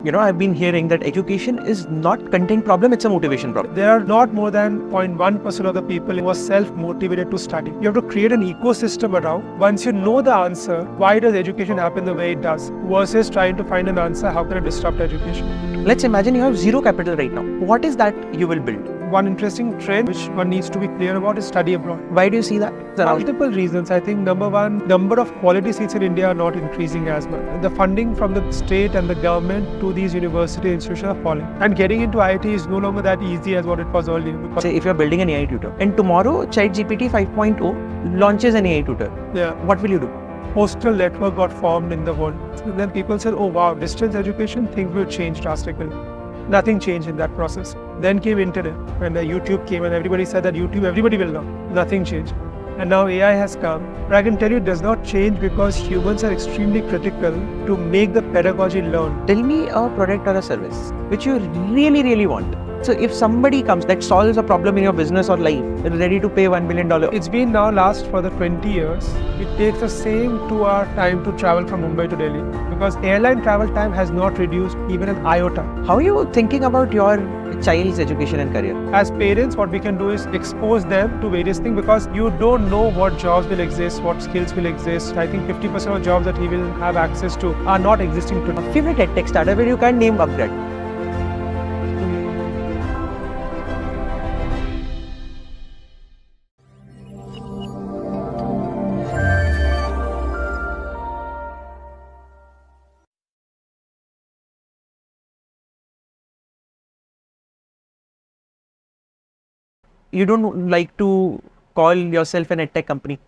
I've been hearing that education is not content problem, it's a motivation problem. There are not more than 0.1% of the people who are self-motivated to study. You have to create an ecosystem around. Once you know the answer, why does education happen the way it does, versus trying to find an answer, how can I disrupt education? Let's imagine you have zero capital right now. What is that you will build? One interesting trend which one needs to be clear about is study abroad. Why do you see that? Multiple reasons. I think number one, number of quality seats in India are not increasing as much. The funding from the state and the government to these university institutions are falling. And getting into IIT is no longer that easy as what it was earlier. Say if you're building an AI tutor and tomorrow ChatGPT 5.0 launches an AI tutor, what will you do? Postal network got formed in the world. And then people said, oh wow, distance education, things will change drastically. Nothing changed in that process. Then came internet, and YouTube came, and everybody said that YouTube, everybody will know. Nothing changed. And now AI has come. But I can tell you it does not change because humans are extremely critical to make the pedagogy learn. Tell me a product or a service which you really, really want. So if somebody comes that solves a problem in your business or life, ready to pay $1 million. It's been now last for the 20 years. It takes the same 2-hour time to travel from Mumbai to Delhi because airline travel time has not reduced even an iota. How are you thinking about your child's education and career? As parents, what we can do is expose them to various things because you don't know what jobs will exist, what skills will exist. I think 50% of jobs that he will have access to are not existing today. Favorite Edtech startup where you can't name upGrad? You don't like to call yourself an edtech company.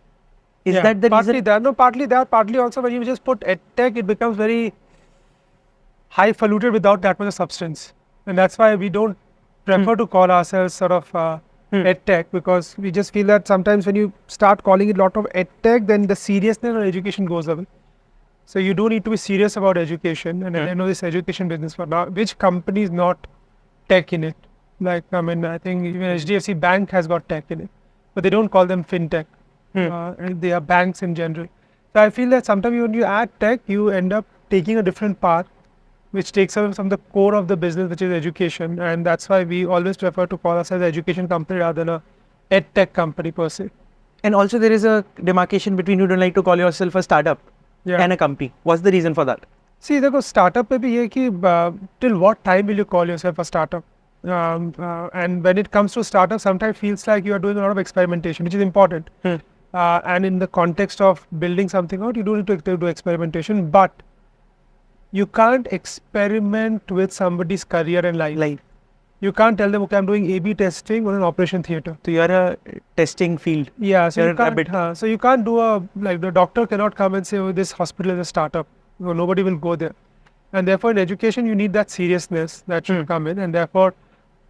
Is that the partly reason? That, no, partly that, partly also when you just put edtech, it becomes very highfalutin without that much of substance. And that's why we don't prefer to call ourselves sort of edtech, because we just feel that sometimes when you start calling it a lot of edtech, then the seriousness of education goes away. So you do need to be serious about education. And I know this education business for now, which company is not tech in it? Like, I mean, I think even HDFC Bank has got tech in it, but they don't call them fintech. They are banks in general. So I feel that sometimes when you add tech, you end up taking a different path, which takes away from the core of the business, which is education. And that's why we always prefer to call ourselves an education company rather than a edtech company per se. And also there is a demarcation between you don't like to call yourself a startup and a company. What's the reason for that? See, the startup mein bhi hai ki, till what time will you call yourself a startup? And when it comes to startups, sometimes it feels like you are doing a lot of experimentation, which is important. And in the context of building something out, you do need to do experimentation, but you can't experiment with somebody's career and life. You can't tell them, okay, I'm doing A/B testing on an operation theater. So you're a testing field. Yeah, so you can't do like the doctor cannot come and say, oh, this hospital is a startup. No, nobody will go there. And therefore in education, you need that seriousness that should come in, and therefore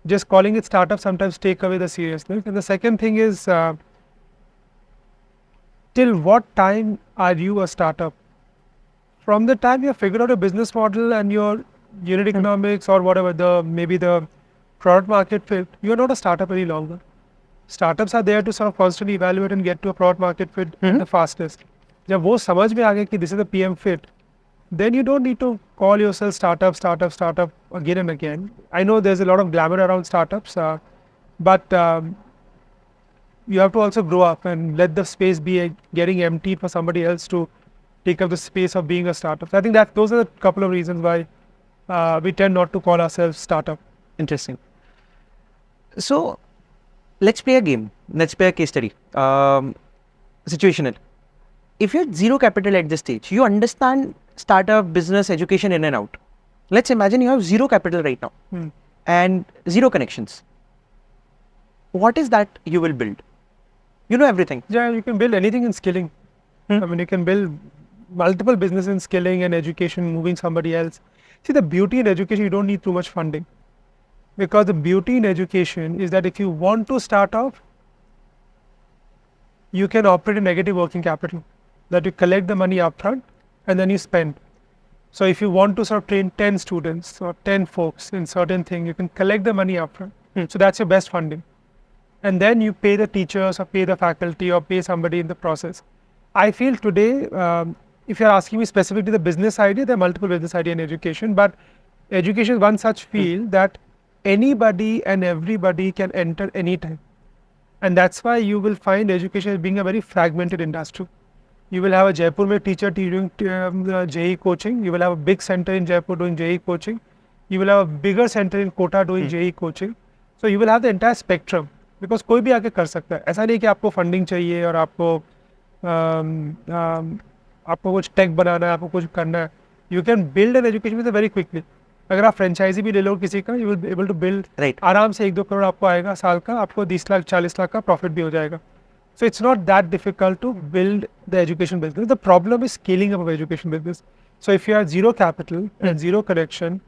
just calling it startup sometimes take away the seriousness. And the second thing is, till what time are you a startup? From the time you have figured out a business model and your unit economics or whatever, maybe the product market fit, you are not a startup any longer. Startups are there to sort of constantly evaluate and get to a product market fit the fastest. जब वो समझ में आ गया कि this is a PM fit, then you don't need to call yourself startup again and again. I know there's a lot of glamour around startups, but you have to also grow up and let the space be getting emptied for somebody else to take up the space of being a startup. So I think that those are a couple of reasons why we tend not to call ourselves startup. Interesting. So let's play a game. Let's play a case study. Situational. If you had zero capital at this stage, you understand startup, business, education in and out. Let's imagine you have zero capital right now and zero connections. What is that you will build? You know everything. Yeah, you can build anything in skilling. I mean, you can build multiple business in skilling and education, moving somebody else. See, the beauty in education, you don't need too much funding. Because the beauty in education is that if you want to start off, you can operate a negative working capital. That you collect the money upfront and then you spend. So if you want to sort of train 10 students or 10 folks in certain thing, you can collect the money upfront. So that's your best funding. And then you pay the teachers or pay the faculty or pay somebody in the process. I feel today, if you're asking me specifically the business idea, there are multiple business idea in education, but education is one such field that anybody and everybody can enter anytime. And that's why you will find education as being a very fragmented industry. You will have a Jaipur mein teacher doing JEE coaching. You will have a big center in Jaipur doing JEE coaching. You will have a bigger center in Kota doing JEE coaching. So you will have the entire spectrum. Because कोई भी आके कर सकता है. ऐसा नहीं कि आपको फंडिंग चाहिए और आपको कुछ टेक बनाना है, आपको कुछ करना है. You can build an education business very quickly. अगर आप फ्रेंचाइजी भी ले लो किसी का, you will be able to build आराम से 1-2 करोड़ आपको आएगा साल का, आपको 20 लाख 40 लाख का प्रॉफिट भी हो जाएगा. So it's not that difficult to build the education business. The problem is scaling up of education business. So if you have zero capital and zero connection,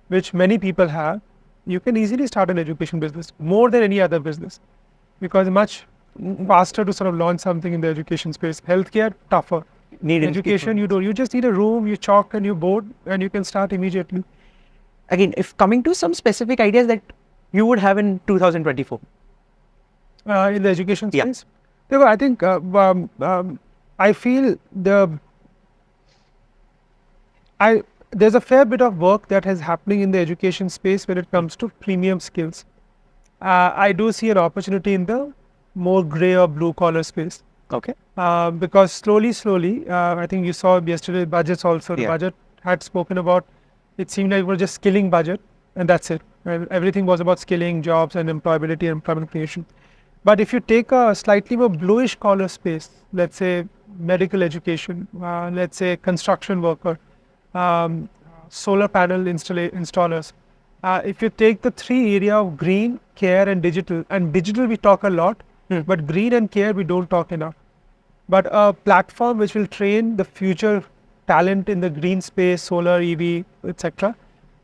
which many people have, you can easily start an education business more than any other business, because it's much faster to sort of launch something in the education space. Healthcare, tougher. Need Education, you just need a room, you chalk and you board, and you can start immediately. Again, if coming to some specific ideas that you would have in 2024. In the education space? Yeah. I think I feel there's a fair bit of work that is happening in the education space when it comes to premium skills. I do see an opportunity in the more grey or blue collar space. Okay. Because slowly, I think you saw yesterday budgets also. The budget had spoken about, it seemed like it was just skilling budget and that's it. And everything was about skilling, jobs and employability and employment creation. But if you take a slightly more bluish collar space, let's say medical education, let's say construction worker, solar panel installers. If you take the 3 area of green, care and digital we talk a lot, but green and care we don't talk enough. But a platform which will train the future talent in the green space, solar, EV, etc.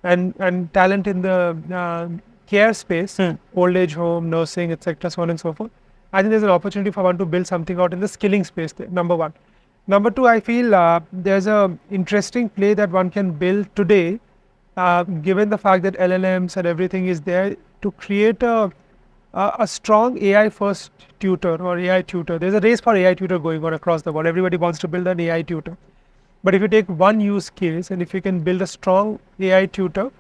and talent in the care space, old age home, nursing, etc., so on and so forth. I think there's an opportunity for one to build something out in the skilling space there, number one. Number two, I feel there's a interesting play that one can build today, given the fact that LLMs and everything is there, to create a strong AI first tutor or AI tutor. There's a race for AI tutor going on across the world. Everybody wants to build an AI tutor. But if you take one use case and if you can build a strong AI tutor,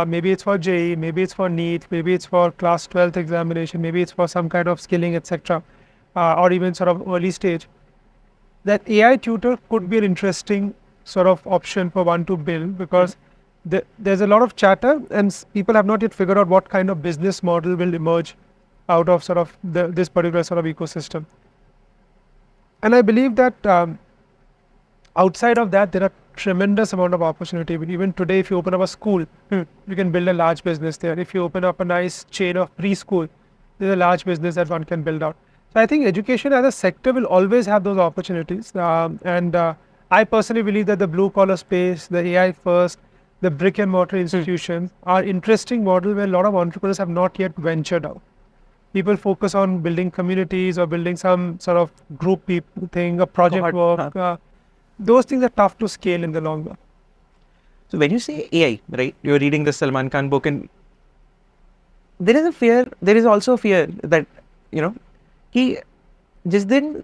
maybe it's for JEE, maybe it's for NEET, maybe it's for class 12th examination, maybe it's for some kind of skilling, etc., or even sort of early stage, that AI tutor could be an interesting sort of option for one to build, because there's a lot of chatter and people have not yet figured out what kind of business model will emerge out of sort of this particular sort of ecosystem. And I believe that outside of that, there are tremendous amount of opportunity. Even today, if you open up a school, you can build a large business there. If you open up a nice chain of preschool, there's a large business that one can build out. So I think education as a sector will always have those opportunities. I personally believe that the blue collar space, the AI first, the brick and mortar institutions are interesting model where a lot of entrepreneurs have not yet ventured out. People focus on building communities or building some sort of group thing, a project work. Those things are tough to scale in the long run. So when you say AI, right, you're reading the Salman Khan book, and there is also a fear that, you know, कि जिस दिन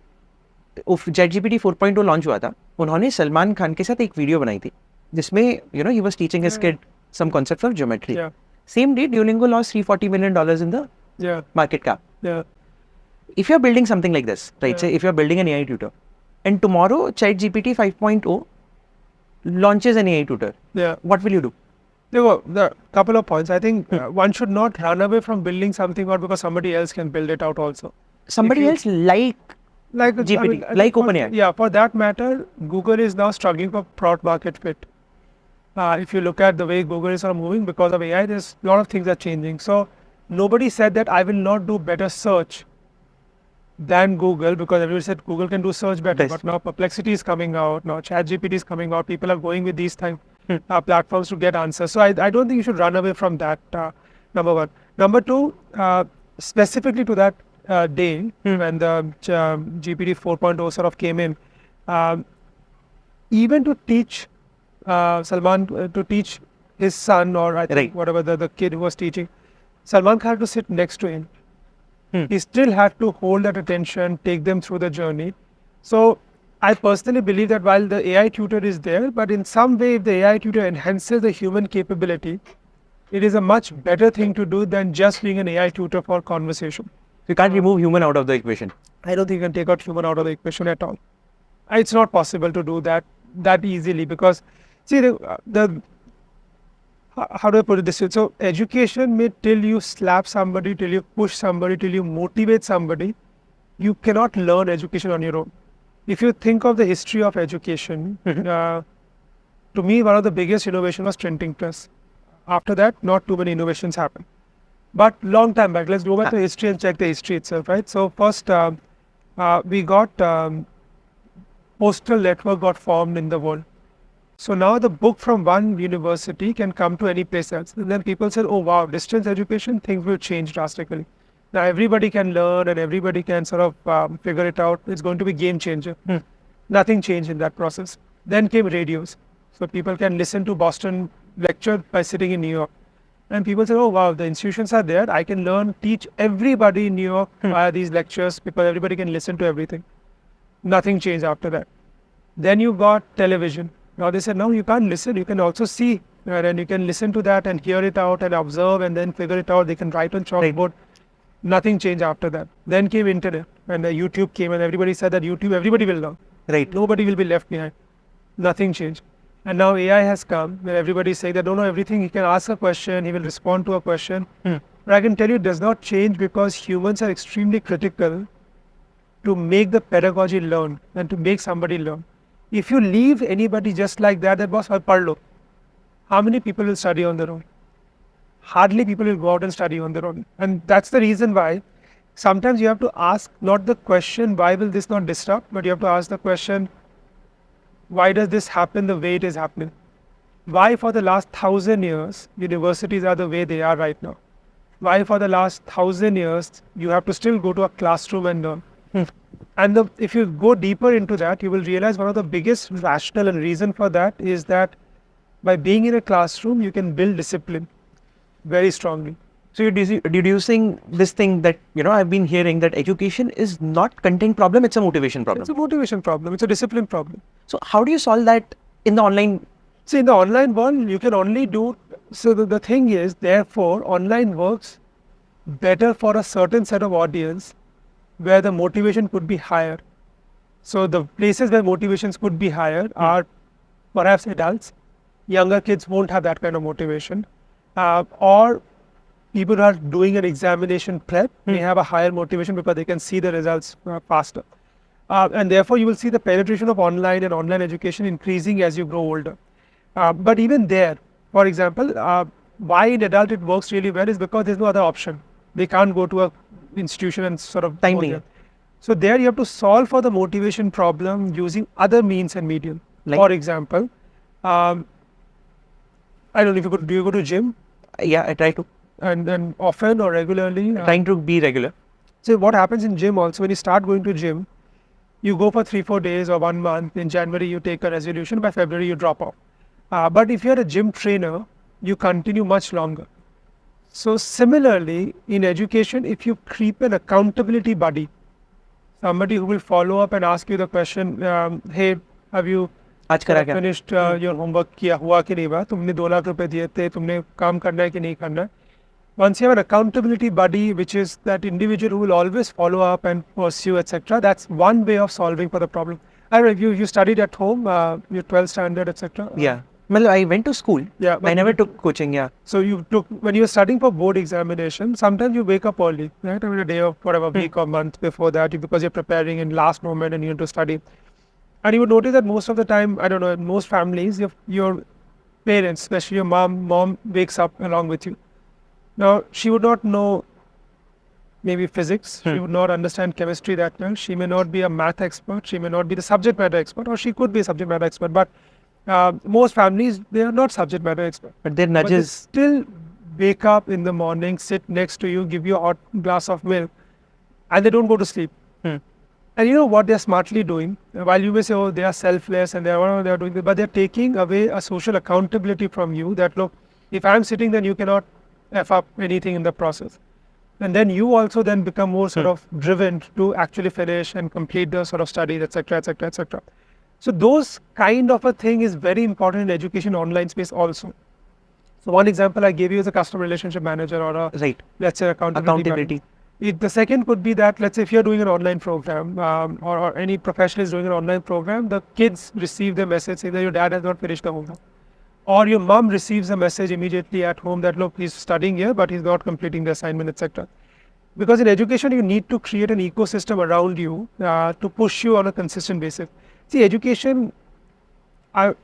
ChatGPT 4.0 launch हुआ था, उन्होंने सलमान खान के साथ एक video बनाई थी जिसमें, you know, he was teaching his kid some concepts of geometry. Same day, Duolingo lost $340 million in the market cap. If you're building something like this, right, say if you're building an AI tutor, and tomorrow ChatGPT 5.0 launches an AI tutor, what will you do? There are a couple of points. I think one should not run away from building something out because somebody else can build it out also. Somebody else like GPT, like OpenAI. Yeah, for that matter, Google is now struggling for product market fit. If you look at the way Google is sort of moving because of AI, there's a lot of things are changing. So nobody said that I will not do better search than Google, because everybody said Google can do search better. But now Perplexity is coming out, now ChatGPT is coming out. People are going with these platforms to get answers. So I don't think you should run away from that, number one. Number two, specifically to that day when the GPT 4.0 sort of came in, even to teach Salman, to teach his son, or I think whatever the kid who was teaching, Salman Khan had to sit next to him. He still had to hold that attention, take them through the journey. So I personally believe that while the AI tutor is there, but in some way, if the AI tutor enhances the human capability, it is a much better thing to do than just being an AI tutor for conversation. You can't remove human out of the equation. I don't think you can take out human out of the equation at all. It's not possible to do that easily, because see how do I put it this way? So education may, till you slap somebody, till you push somebody, till you motivate somebody, you cannot learn education on your own. If you think of the history of education, to me, one of the biggest innovations was printing press. After that, not too many innovations happened. But long time back, let's go back to history and check the history itself, right? So first, we got postal network got formed in the world. So now the book from one university can come to any place else. And then people said, oh wow, distance education, things will change drastically. Now everybody can learn and everybody can sort of figure it out. It's going to be game changer. Nothing changed in that process. Then came radios. So people can listen to Boston lecture by sitting in New York. And people said, oh wow, the institutions are there. I can learn, teach everybody in New York via these lectures because everybody can listen to everything. Nothing changed after that. Then you got television. Now they said, no, you can't listen. You can also see, right? And you can listen to that and hear it out and observe and then figure it out. They can write on chalkboard. Nothing changed after that. Then came internet and YouTube came and everybody said that YouTube, everybody will learn. Right. Nobody will be left behind. Nothing changed. And now AI has come where everybody is saying that don't know everything. He can ask a question. He will respond to a question. But I can tell you it does not change because humans are extremely critical to make the pedagogy learn and to make somebody learn. If you leave anybody just like that boss, pad lo. How many people will study on their own? Hardly people will go out and study on their own. And that's the reason why sometimes you have to ask not the question, why will this not disrupt, but you have to ask the question, why does this happen the way it is happening? Why for the last 1,000 years, universities are the way they are right now? Why for the last 1,000 years, you have to still go to a classroom and learn? And if you go deeper into that, you will realize one of the biggest rationale and reason for that is that by being in a classroom, you can build discipline very strongly. So you're deducing this thing that, I've been hearing that education is not content problem, it's a motivation problem. It's a motivation problem. It's a discipline problem. So how do you solve that in the online? See, in the online world, you can only do, so the thing is, therefore, online works better for a certain set of audience where the motivation could be higher. So the places where motivations could be higher are perhaps adults. Younger kids won't have that kind of motivation. Or people who are doing an examination prep may have a higher motivation because they can see the results faster. And therefore, you will see the penetration of online and online education increasing as you grow older. But even there, for example, why in adult it works really well is because there's no other option. They can't go to a institution and sort of timing. So there you have to solve for the motivation problem using other means and medium. Like? For example, I don't know if do you go to gym? Yeah, I try to. And then often or regularly? Trying to be regular. So what happens in gym also, when you start going to gym, you go for 3-4 days or 1 month. In January, you take a resolution. By February, you drop off. But if you're a gym trainer, you continue much longer. So similarly, in education, if you keep an accountability buddy, somebody who will follow up and ask you the question, hey, have you finished your homework? Kiya hua ki nahi hua? Tumne 2 lakh rupees diye the, tumne kaam karna hai ki nahi karna hai? Once you have an accountability buddy, which is that individual who will always follow up and pursue, etc., that's one way of solving for the problem. I don't know if you studied at home, your 12th standard, etc. Yeah. Well, I went to school. Yeah. I never took coaching, yeah. So you took, when you were studying for board examination, sometimes you wake up early, right? I mean, a day or whatever, week or month before that, because you're preparing in last moment and you need to study. And you would notice that most of the time, I don't know, in most families, your parents, especially your mom wakes up along with you. Now, she would not know maybe physics. She would not understand chemistry that well. She may not be a math expert. She may not be the subject matter expert, or she could be a subject matter expert. But most families, they are not subject matter experts. But their nudges still wake up in the morning, sit next to you, give you a hot glass of milk, and they don't go to sleep. And you know what they're smartly doing? While you may say, oh, they are selfless and they're doing this, but they're taking away a social accountability from you that, look, if I'm sitting, then you cannot F up anything in the process. And then you also then become more sort of driven to actually finish and complete the sort of studies, etc., etc., etc. So those kind of a thing is very important in education online space also. So one example I gave you is a customer relationship manager or a, Right. let's say, accountability. The second could be that, let's say, if you're doing an online program or any professional is doing an online program, the kids receive the message saying that your dad has not finished the homework. Or your mom receives a message immediately at home that, look, he's studying here, but he's not completing the assignment, etc. Because in education, you need to create an ecosystem around you to push you on a consistent basis. See, education, and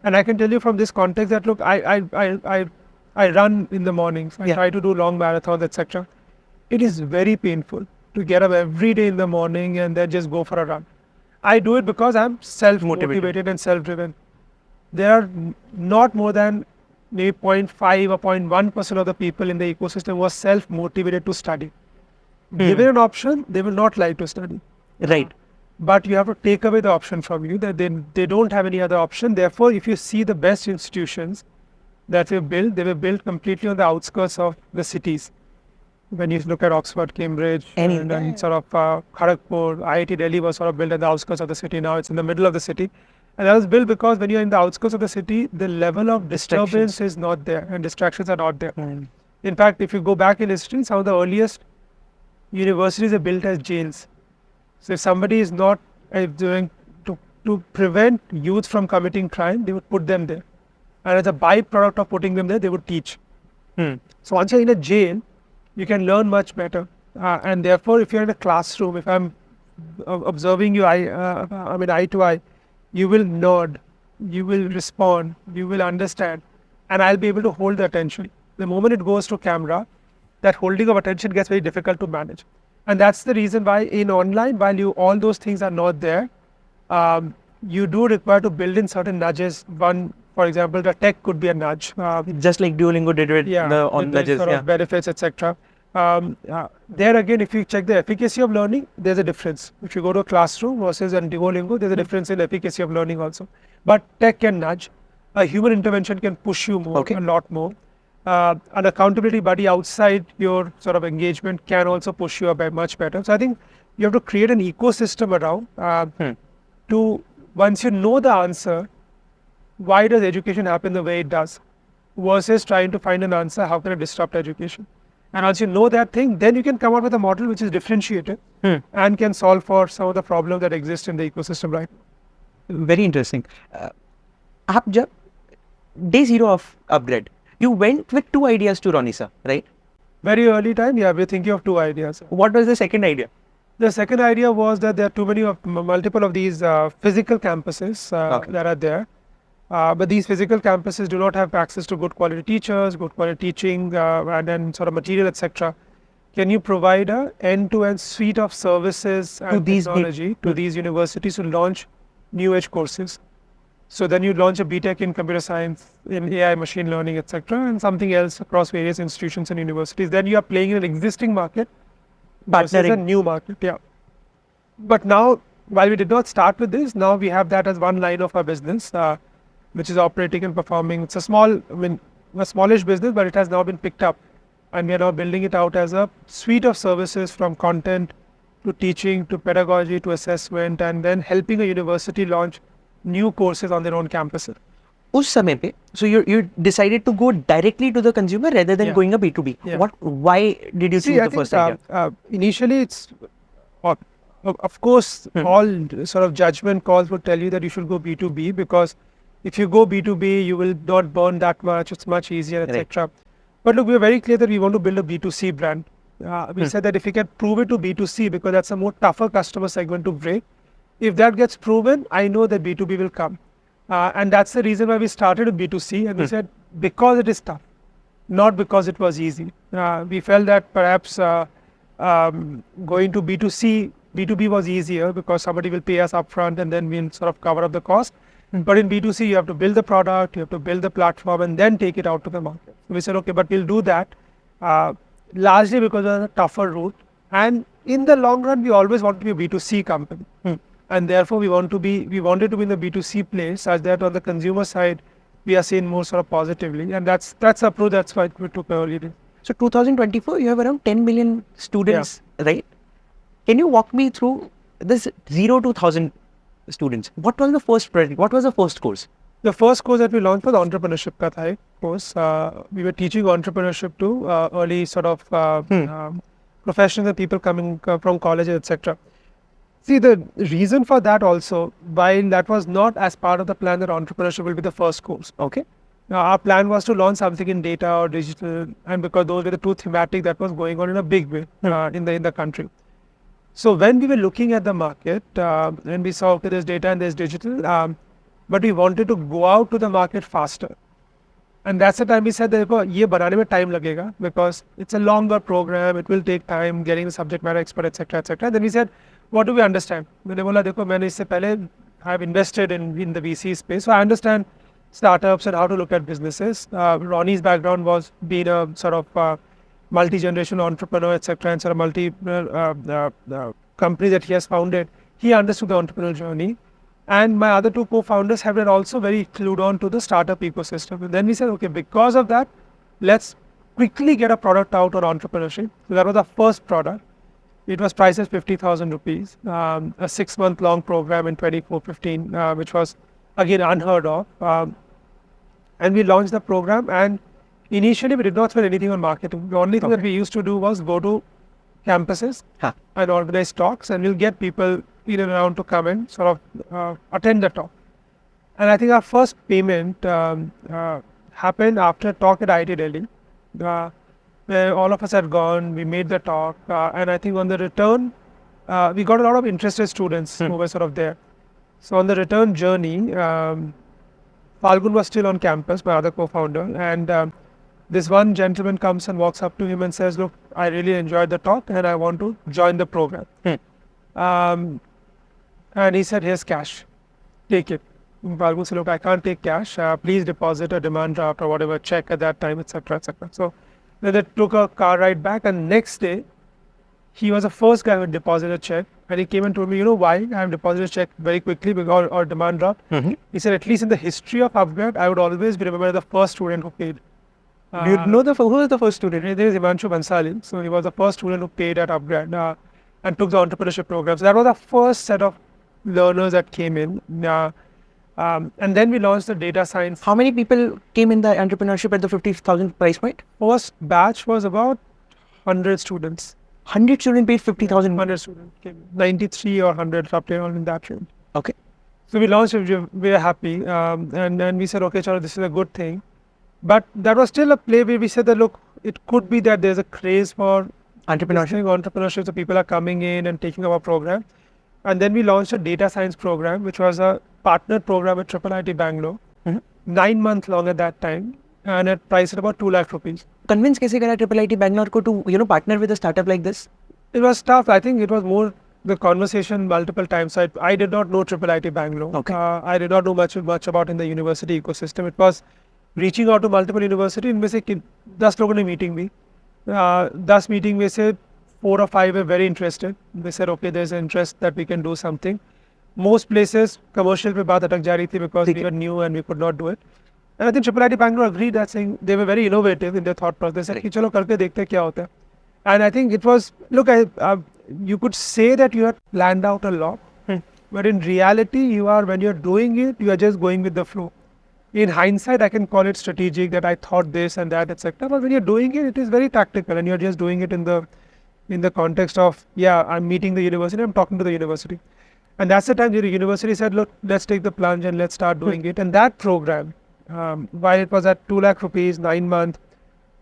I can tell you from this context that, look, I run in the mornings. I try to do long marathons, etc. It is very painful to get up every day in the morning and then just go for a run. I do it because I'm self-motivated and self-driven. There are not more than maybe 0.5 or 0.1% of the people in the ecosystem who are self-motivated to study. Given an option, they will not like to study. Right. But you have to take away the option from you, that they don't have any other option. Therefore, if you see the best institutions that we built, they were built completely on the outskirts of the cities. When you look at Oxford, Cambridge, and sort of Kharagpur, IIT Delhi was sort of built at the outskirts of the city. Now it's in the middle of the city. And that was built because when you're in the outskirts of the city, the level of disturbance is not there and distractions are not there. In fact, if you go back in history, some of the earliest universities are built as jails. So if somebody is not doing to prevent youth from committing crime, they would put them there. And as a byproduct of putting them there, they would teach. So once you're in a jail, you can learn much better. And therefore, if you're in a classroom, if I'm observing you, eye to eye, you will nod, you will respond, you will understand, and I'll be able to hold the attention. The moment it goes to camera, that holding of attention gets very difficult to manage. And that's the reason why in online, while all those things are not there, you do require to build in certain nudges. One, for example, the tech could be a nudge. Just like Duolingo did with on nudges. Sort of benefits, etc. There again, if you check the efficacy of learning, there's a difference. If you go to a classroom versus on Duolingo, there's a difference in efficacy of learning also. But tech can nudge. A human intervention can push you more, a lot more. An accountability buddy outside your sort of engagement can also push you up much better. So I think you have to create an ecosystem around to, once you know the answer, why does education happen the way it does, versus trying to find an answer, how can I disrupt education? And once you know that thing, then you can come out with a model which is differentiated and can solve for some of the problems that exist in the ecosystem right now. Very interesting. Day zero of upGrad, you went with 2 ideas to Ronnie sir, right? Very early time, we're thinking of 2 ideas. What was the second idea? The second idea was that there are multiple of these physical campuses that are there. But these physical campuses do not have access to good quality teachers, good quality teaching, and then sort of material, etc. Can you provide an end-to-end suite of services and technology to these universities to launch new age courses? So then you launch a BTech in computer science, in AI, machine learning, etc., and something else across various institutions and universities. Then you are playing in an existing market versus a new market. But now, while we did not start with this, now we have that as one line of our business, which is operating and performing. It's a smallish business, but it has now been picked up. And we are now building it out as a suite of services, from content to teaching to pedagogy to assessment, and then helping a university launch new courses on their own campuses. Us samay pe, so you decided to go directly to the consumer rather than going a B2B. Why did you choose the first idea? Initially, it's, of course, all sort of judgment calls would tell you that you should go B2B, because if you go B2B, you will not burn that much. It's much easier, etc. But look, we are very clear that we want to build a B2C brand. We said that if we can prove it to B2C, because that's a more tougher customer segment to break, if that gets proven, I know that B2B will come. And that's the reason why we started with B2C. And we said, because it is tough, not because it was easy. We felt that perhaps going to B2B was easier because somebody will pay us upfront and then we'll sort of cover up the cost. But in B2C, you have to build the product, you have to build the platform, and then take it out to the market. So we said, okay, but we'll do that largely because of the tougher route. And in the long run, we always want to be a B2C company. And therefore, we wanted to be in the B2C place, such that on the consumer side, we are seen more sort of positively. And that's approach, that's why we took early days. So 2024, you have around 10 million students, right? Can you walk me through this 0 to 1,000 students? What was the first project? What was the first course? The first course that we launched was entrepreneurship ka tha ek course. We were teaching entrepreneurship to early sort of professionals and people coming from colleges, etc. See, the reason for that also, while that was not as part of the plan that entrepreneurship will be the first course. Okay. Our plan was to launch something in data or digital, and because those were the two thematic that was going on in a big way in the country. So when we were looking at the market, and we saw okay, there's data and there's digital, but we wanted to go out to the market faster. And that's the time we said that ये बनाने में time लगेगा because it's a longer program, it will take time getting the subject matter expert, etc., etc. Then we said, what do we understand? मैंने बोला देखो मैंने इससे पहले I've invested in the VC space, so I understand startups and how to look at businesses. Ronnie's background was being a sort of multi-generational entrepreneur, etc., and sort of multi companies that he has founded. He understood the entrepreneurial journey. And my other two co-founders have been also very clued on to the startup ecosystem. And then we said, okay, because of that, let's quickly get a product out on entrepreneurship. So that was the first product. It was priced at 50,000 rupees, a 6-month long program in 2015, which was again unheard of. And we launched the program, and initially we did not spend anything on marketing. The only thing that we used to do was go to campuses and organize talks, and we'll get people in and around to come and sort of attend the talk. And I think our first payment happened after a talk at IIT Delhi, where all of us had gone, we made the talk, and I think on the return, we got a lot of interested students who were sort of there. So on the return journey, Falgun was still on campus, my other co-founder, and this one gentleman comes and walks up to him and says, look, I really enjoyed the talk and I want to join the program. And he said, here's cash, take it. Falgun said, look, I can't take cash, please deposit a demand draft or whatever, check at that time, etc., etc. So then they took a car ride back, and next day, he was the first guy who deposited a check, and he came and told me, you know why I have deposited a check very quickly because or demand draft. He said, at least in the history of upGrad, I would always be remembered as the first student who paid. Do you know who was the first student? There is Himanshu Bansali. So he was the first student who paid at upGrad and took the entrepreneurship program. So that was the first set of learners that came in. And then we launched the data science. How many people came in the entrepreneurship at the 50,000 price point? First batch was about 100 students. 100 students paid 50,000? 100 students came in. 93 or 100, roughly around in that range. Okay. So we launched it, we were happy. And then we said, okay, Chalo, this is a good thing. But that was still a play where we said that, look, it could be that there's a craze for entrepreneurship. So people are coming in and taking up our program. And then we launched a data science program, which was a partnered program at IIT Bangalore, 9 months long at that time, and it priced at about 2 lakh rupees. Convince kaise kara IIT Bangalore ko to partner with a startup like this? It was tough. I think it was more the conversation multiple times. So I did not know IIT Bangalore. Okay. I did not know much about in the university ecosystem. It was reaching out to multiple universities. इनमें से 10 लोगों ने meeting भी. 10 meeting में से 4 or 5 were very interested. They said, okay, there's an interest that we can do something. Most places, commercial पे बात अटक जा रही थी because we were new and we could not do it. And I think IIT Bangalore agreed that saying they were very innovative in their thought process. They said, कि चलो करके देखते हैं क्या होता है. And I think it was, look, you could say that you had planned out a lot, but in reality, when you're doing it, you are just going with the flow. In hindsight, I can call it strategic, that I thought this and that, etc. But when you're doing it, it is very tactical, and you're just doing it in the context of, I'm meeting the university, I'm talking to the university. And that's the time the university said, look, let's take the plunge and let's start doing it. And that program, while it was at 2 lakh rupees, 9 months,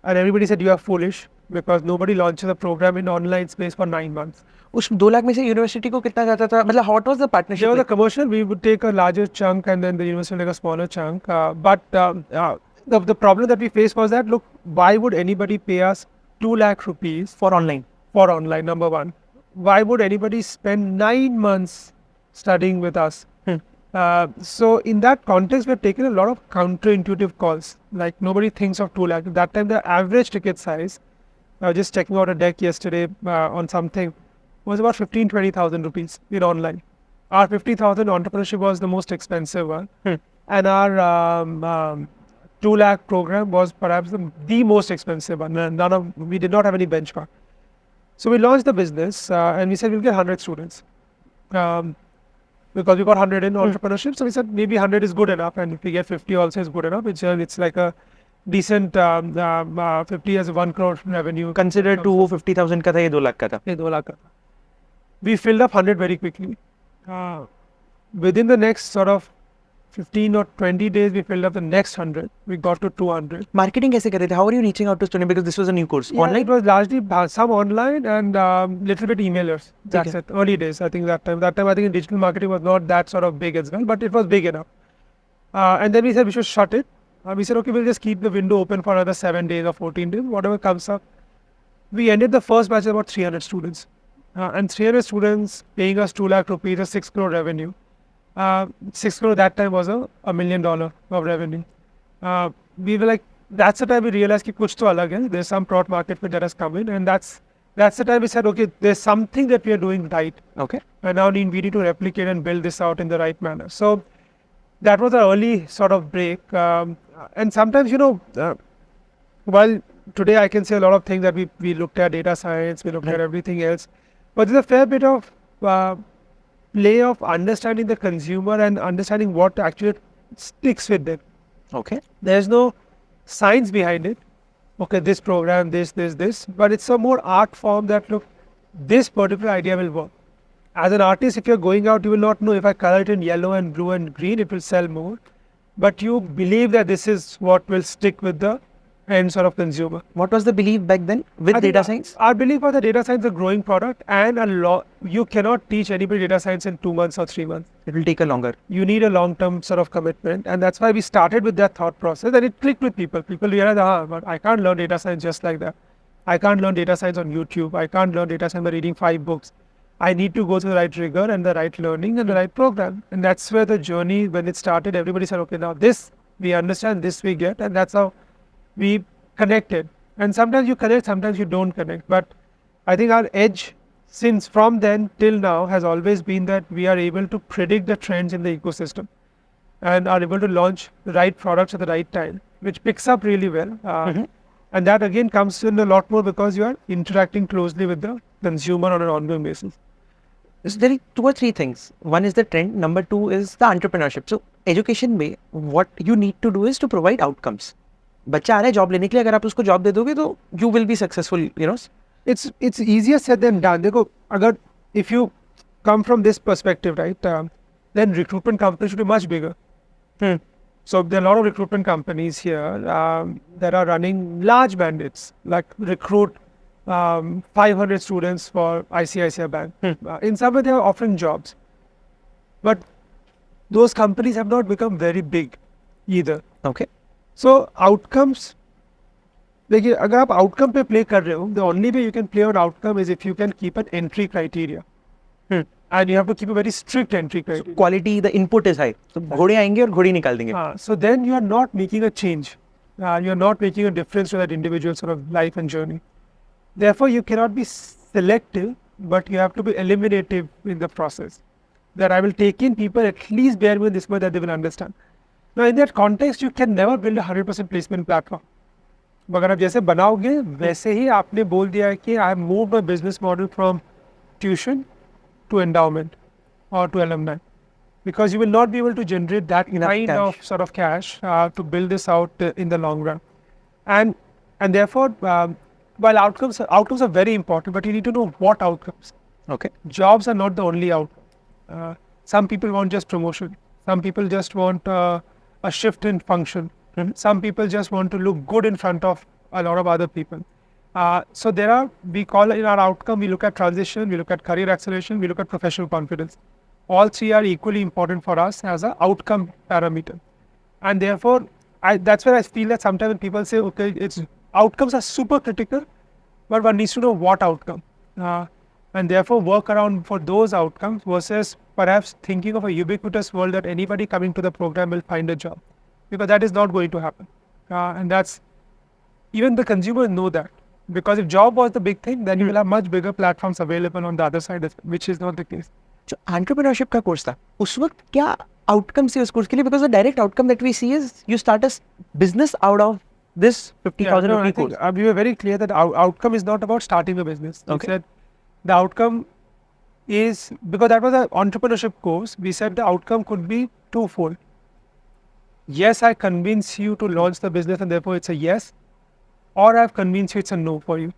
and everybody said, you are foolish, because nobody launches a program in online space for 9 months. उस 2 लाख में से university को कितना जाता था? मतलब what was the partnership? There was a commercial. We would take a larger chunk and then the university would take a smaller chunk. But the problem that we faced was that, look, why would anybody pay us 2 lakh rupees for online? For online, number one. Why would anybody spend 9 months studying with us? So in that context, we've taken a lot of counterintuitive calls. Like nobody thinks of 2 lakh. At that time, the average ticket size, I was just checking out a deck yesterday on something, was about 15,000-20,000 rupees in online. Our 50,000 entrepreneurship was the most expensive one. And our 2 lakh program was perhaps the most expensive one. We did not have any benchmark. So we launched the business and we said we'll get 100 students. Because we got 100 in entrepreneurship, so we said maybe 100 is good enough, and if we get 50 also is good enough. It's like a decent 50 as 1 crore revenue. Consider to वो 50,000 का था, ये 2 लाख का था. ये 2 lakh का था. We filled up 100 very quickly. Within the next sort of 15 or 20 days, we filled up the next 100. We got to 200. Marketing कैसे कर रहे थे? How are you reaching out to students? Because this was a new course. Yeah, Online? it was largely some online and little bit emailers. That's Okay. it. Early days, I think that time. That time, I think digital marketing was not that sort of big as well, but it was big enough. And then we said we should shut it. We said, okay, we'll just keep the window open for another 7 days or 14 days, whatever comes up. We ended the first batch with about 300 students. And 300 students paying us 2 lakh rupees, a 6 crore revenue. 6 crore that time was a $1 million of revenue. We were like, that's the time we realized कि कुछ तो अलग है. There's some product market fit that has come in, and that's the time we said, okay, there's something that we are doing right. Okay. And now we need to replicate and build this out in the right manner. So that was an early sort of break. And sometimes, while today I can say a lot of things that we looked at data science, we looked at everything else, but there's a fair bit of play of understanding the consumer and understanding what actually sticks with them. Okay. There's no science behind it. Okay, this program, this, but it's a more art form that, look, this particular idea will work. As an artist, if you're going out, you will not know if I color it in yellow and blue and green, it will sell more. But you believe that this is what will stick with the end sort of consumer. What was the belief back then with data science? Our belief was that data science is a growing product, and you cannot teach anybody data science in 2 months or 3 months. It will take a longer. You need a long-term sort of commitment, and that's why we started with that thought process, and it clicked with people. People realized, but I can't learn data science just like that. I can't learn data science on YouTube. I can't learn data science by reading 5 books. I need to go through the right rigor and the right learning and the right program. And that's where the journey, when it started, everybody said, okay, now this we understand, this we get, and that's how we connected. And sometimes you connect, sometimes you don't connect. But I think our edge since from then till now has always been that we are able to predict the trends in the ecosystem and are able to launch the right products at the right time, which picks up really well. And that again comes in a lot more because you are interacting closely with the consumer on an ongoing basis. So there are 2 or 3 things. One is the trend. Number 2 is the entrepreneurship. So education में what you need to do is to provide outcomes. बच्चा आ रहा है job लेने के लिए, अगर आप उसको जॉब दे दोगे तो you will be successful, It's easier said than done. देखो, अगर if you come from this perspective, right, then recruitment companies should be much bigger. So there are a lot of recruitment companies here that are running large mandates, like recruit 500 students for ICICI Bank. In some way, they are offering jobs, but those companies have not become very big either. Okay. So outcomes, देखिए, अगर आप outcome पे play कर रहे हो, the only way you can play on outcome is if you can keep an entry criteria. And you have to keep a very strict entry criteria. So quality, the input is high. So घोड़े आएंगे और घोड़ी निकाल देंगे. So then you are not making a change. You are not making a difference to that individual sort of life and journey. Therefore, you cannot be selective, but you have to be eliminative in the process. That I will take in people at least bare minimum this much that they will understand. Now, in that context, you can never build a 100% placement platform. अगर आप जैसे बनाओगे वैसे ही आपने बोल दिया है कि I have moved my business model from tuition to endowment or to alumni, because you will not be able to generate that kind of sort of cash to build this out in the long run. And therefore, while outcomes are very important, but you need to know what outcomes. Okay. Jobs are not the only outcome. Some people want just promotion. Some people just want a shift in function. Some people just want to look good in front of a lot of other people. So we call in our outcome, we look at transition, we look at career acceleration, we look at professional confidence. All 3 are equally important for us as an outcome parameter. And therefore, that's where I feel that sometimes when people say, okay, outcomes are super critical, but one needs to know what outcome. And therefore work around for those outcomes versus perhaps thinking of a ubiquitous world that anybody coming to the program will find a job. Because that is not going to happen. And that's, even the consumers know that. Because if job was the big thing, then you will have much bigger platforms available on the other side, which is not the case. जो entrepreneurship का course था उस वक्त क्या outcome से उस course के लिए, because the direct outcome that we see is you start a business out of this 50,000 I rupee think course. we were very clear that our outcome is not about starting a business. We Okay. said the outcome is, because that was an entrepreneurship course, we said the outcome could be twofold. Yes, I convince you to launch the business and therefore it's a yes, or I've convinced you it's a no for you.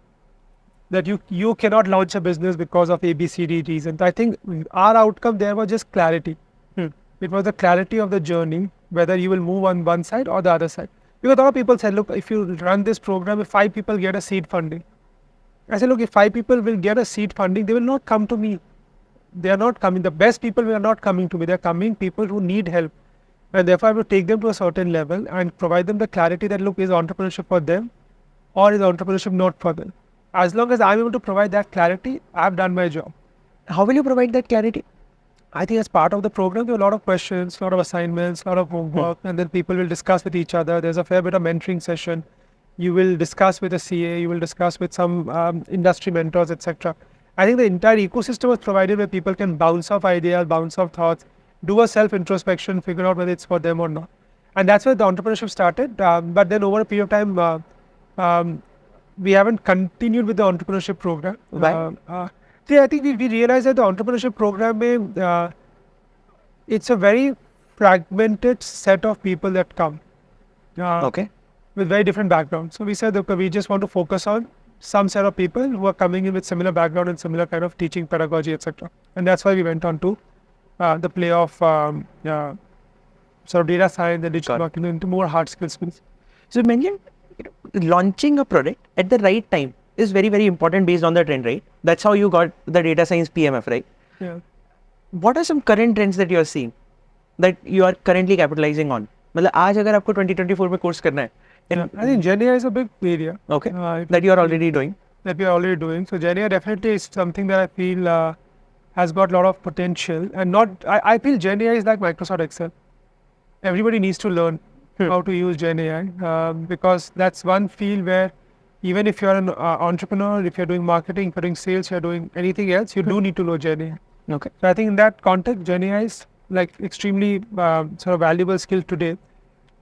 That you cannot launch a business because of A, B, C, D reasons. I think our outcome there was just clarity. It was the clarity of the journey, whether you will move on one side or the other side. Because a lot of people said, look, if you run this program, if 5 people get a seed funding. I said, look, if 5 people will get a seed funding, they will not come to me. They are not coming. The best people are not coming to me. They are coming people who need help. And therefore, I will take them to a certain level and provide them the clarity that, look, is entrepreneurship for them or is entrepreneurship not for them? As long as I'm able to provide that clarity, I've done my job. How will you provide that clarity? I think as part of the program, there are a lot of questions, a lot of assignments, a lot of homework, and then people will discuss with each other. There's a fair bit of mentoring session. You will discuss with a CA, you will discuss with some industry mentors, etc. I think the entire ecosystem was provided where people can bounce off ideas, bounce off thoughts, do a self-introspection, figure out whether it's for them or not. And that's where the entrepreneurship started. But then over a period of time, we haven't continued with the entrepreneurship program. Why? See, I think we realized that the entrepreneurship program, it's a very fragmented set of people that come Okay. with very different backgrounds. So we said, okay, we just want to focus on some set of people who are coming in with similar background and similar kind of teaching pedagogy, etc. And that's why we went on to the play of sort of data science and digital marketing into more hard skills. So you mentioned launching a product at the right time is very, very important based on the trend, right? That's how you got the data science PMF, right? Yeah. What are some current trends that you are seeing that you are currently capitalizing on? मतलब आज अगर आपको 2024 में course करना है, I think GenAI is a big area. Okay. That you are already doing. That we are already doing. So GenAI definitely is something that I feel has got a lot of potential. And not, I feel GenAI is like Microsoft Excel. Everybody needs to learn how to use GenAI because that's one field where even if you're an entrepreneur, if you're doing marketing, if you're doing sales, you're doing anything else, you do need to know GenAI. Okay. So I think in that context, GenAI is like extremely sort of valuable skill today.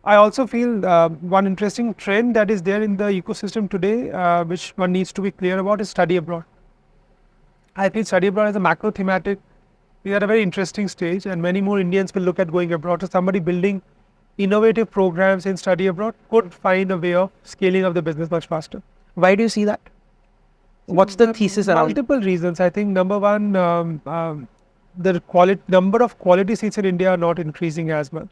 I also feel one interesting trend that is there in the ecosystem today, which one needs to be clear about, is study abroad. I feel study abroad is a macro thematic. We are at a very interesting stage, and many more Indians will look at going abroad. So somebody building innovative programs in study abroad could find a way of scaling up the business much faster. Why do you see that? What's the thesis around? Multiple reasons. I think number one, the number of quality seats in India are not increasing as much.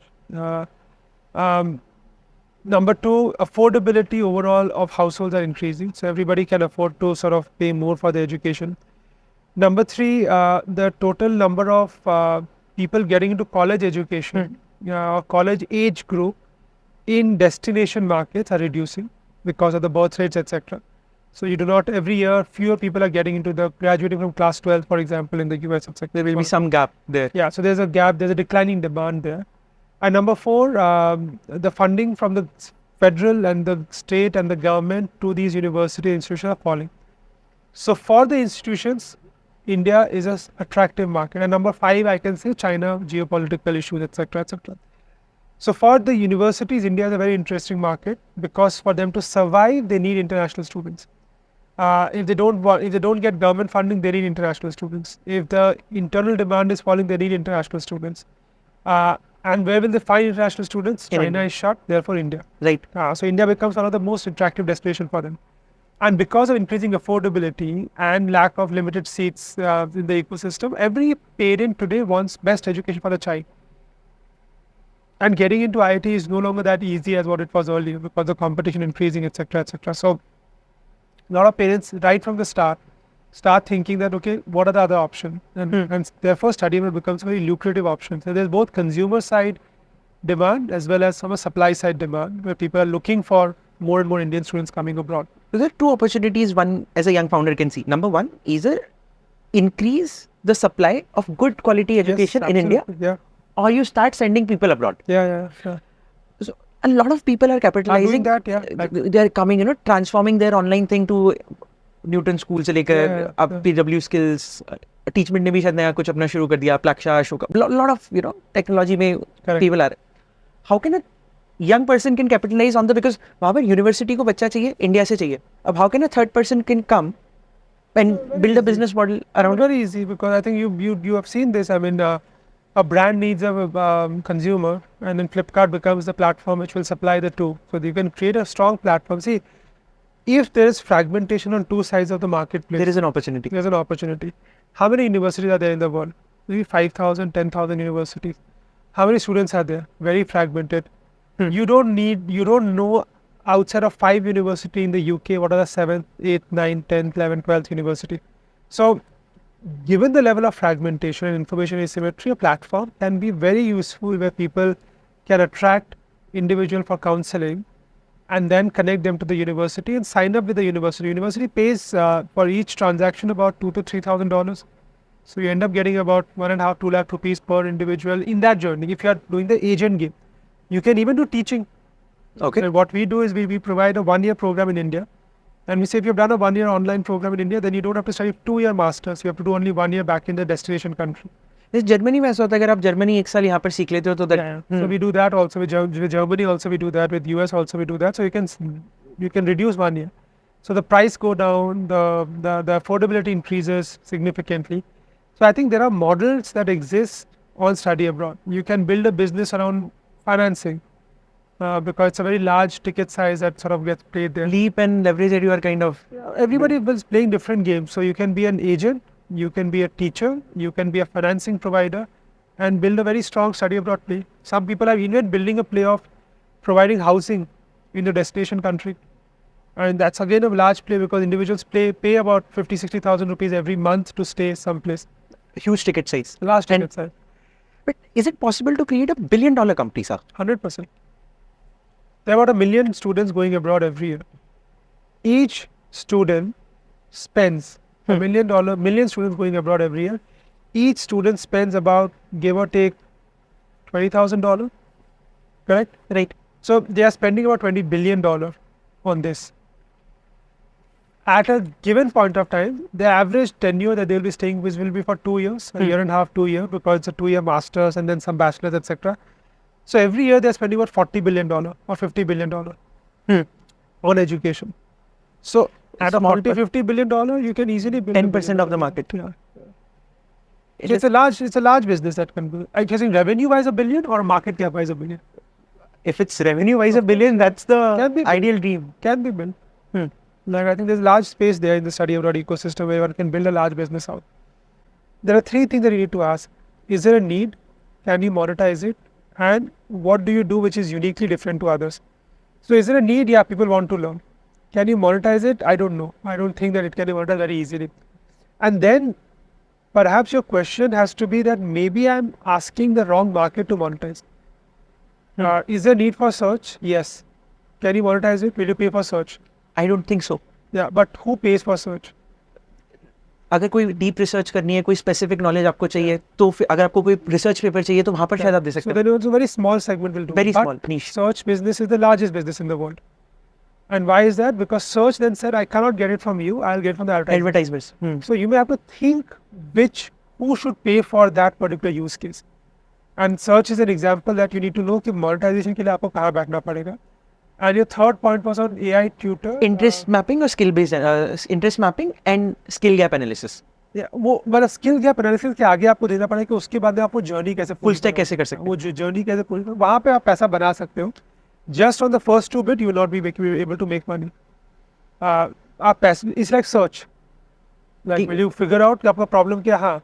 Number two, affordability overall of households are increasing. So everybody can afford to sort of pay more for their education. Number three, the total number of people getting into college education, or college age group in destination markets are reducing because of the birth rates, etc. So you do not, every year, fewer people are getting into the graduating from class 12, for example, in the US, etc. There will be some gap there. Yeah, so there's a gap, there's a declining demand there. And number four, the funding from the federal and the state and the government to these university institutions are falling. So for the institutions, India is an attractive market. And number five, I can say China, geopolitical issues, etc., etc. So for the universities, India is a very interesting market because for them to survive, they need international students. If they don't get government funding, they need international students. If the internal demand is falling, they need international students. And where will they find international students? China is shut, therefore India. Right. So India becomes one of the most attractive destinations for them. And because of increasing affordability and lack of limited seats in the ecosystem, every parent today wants best education for the child. And getting into IIT is no longer that easy as what it was earlier because the competition increasing, etc., etc. So a lot of parents, right from the start thinking that, okay, what are the other options? And therefore study abroad becomes a very lucrative option. So there's both consumer side demand as well as some supply side demand where people are looking for more and more Indian students coming abroad. So there are two opportunities one as a young founder can see. Number one, either increase the supply of good quality education in India, or you start sending people abroad. Yeah. So a lot of people are capitalizing. Doing that, they are coming, transforming their online thing to Newton School se lekar up PW skills. टीचमेंट ने भी शायद नया कुछ अपना शुरू कर दिया, Plaksha, Ashoka, lot of technology में पीपल आ रहे. How can a young person can capitalize on the, because वहाँ पर यूनिवर्सिटी को बच्चा चाहिए, इंडिया से चाहिए. अब how can a third person can come and build a business model around it? Very easy, because I think you have seen this. I mean, a brand needs a consumer, and then Flipkart becomes the platform which will supply the two. So you can create a strong platform. See, if there is fragmentation on two sides of the marketplace, There is an opportunity. there's an opportunity. How many universities are there in the world? Maybe 5,000, 10,000 universities. How many students are there? Very fragmented. You don't know outside of 5 university in the UK what are the 7th, 8th, 9th, 10th, 11th, 12th university. So given the level of fragmentation and information asymmetry, a platform can be very useful where people can attract individual for counseling and then connect them to the university and sign up with the university. University pays for each transaction about $2,000 to $3,000. So you end up getting about 1.5 to 2 lakh rupees per individual in that journey. If you are doing the agent game, you can even do teaching. Okay. And what we do is we provide a 1-year program in India. And we say if you've done a 1-year online program in India, then you don't have to study 2-year masters. You have to do only 1 year back in the destination country. This Germany में ऐसा होता है, अगर आप Germany एक साल यहाँ पर सीख लेते हो तो So we do that also with Germany. Also we do that with US. Also we do that. So you can reduce 1 year. So the price go down. The affordability increases significantly. So I think there are models that exist on study abroad. You can build a business around financing. Because it's a very large ticket size that sort of gets played there. leap and leverage that you are kind of. Everybody is playing different games. So you can be an agent, you can be a teacher, you can be a financing provider, and build a very strong study abroad play. Some people are even building a play of providing housing in the destination country. And that's again a large play, because individuals pay about 50,000-60,000 rupees every month to stay someplace. Huge ticket size. Large ticket size. But is it possible to create a $1 billion company, sir? 100%. There are about 1 million students going abroad every year. Each student spends $1 million students going abroad every year. Each student spends about, give or take, $20,000. Correct? Right. So they are spending about $20 billion on this. At a given point of time, the average tenure that they'll be staying with will be for 2 years, a year and a half, 2 years, because it's a 2-year masters and then some bachelors, etc. So every year they're spending about $40 billion or $50 billion on education. So at a $40-50 billion, you can easily build 10% of the market. Yeah. It's a large business that can be. I guess in revenue wise $1 billion or market cap wise $1 billion. If it's revenue wise $1 billion, that's Can be the ideal dream. Can be built. Like I think there's large space there in the study abroad ecosystem where one can build a large business out. There are 3 things that you need to ask. Is there a need? Can you monetize it? And what do you do which is uniquely different to others? So is there a need? Yeah, people want to learn. Can you monetize it? I don't know. I don't think that it can be monetized very easily. And then perhaps your question has to be that maybe I'm asking the wrong market to monetize. Is there need for search? Yes. Can you monetize it? Will you pay for search? I don't think so. Yeah, but who pays for search? अगर कोई deep research करनी है, कोई specific knowledge आपको चाहिए, तो फिर अगर आपको कोई रिसर्च पेपर चाहिए तो वहाँ पर शायद आप दे सकते हैं. So then also very small segment will do. Very but small, niche. Search business is the largest business in the world. And why is that? Because search then said, I cannot get it from you, I'll get it from the advertisements. So you may have to think who should pay for that particular use case. And search is an example that you need to know कि monetization के लिए आपको कहाँ बैठना पड़ेगा. And your third point was on AI tutor. Interest mapping or skill based interest mapping and skill gap analysis. Yeah, वो मतलब skill gap analysis के आगे आपको देना पड़ेगा कि उसके बाद में आपको journey कैसे full stack कैसे कर सकते हैं. वो journey कैसे पूरी करो, वहाँ पे आप पैसा बना सकते हो. Just on the first 2 bit, you will not be able to make money. आप पैसे, it's like search. Like will you figure out कि आपका problem क्या? हाँ.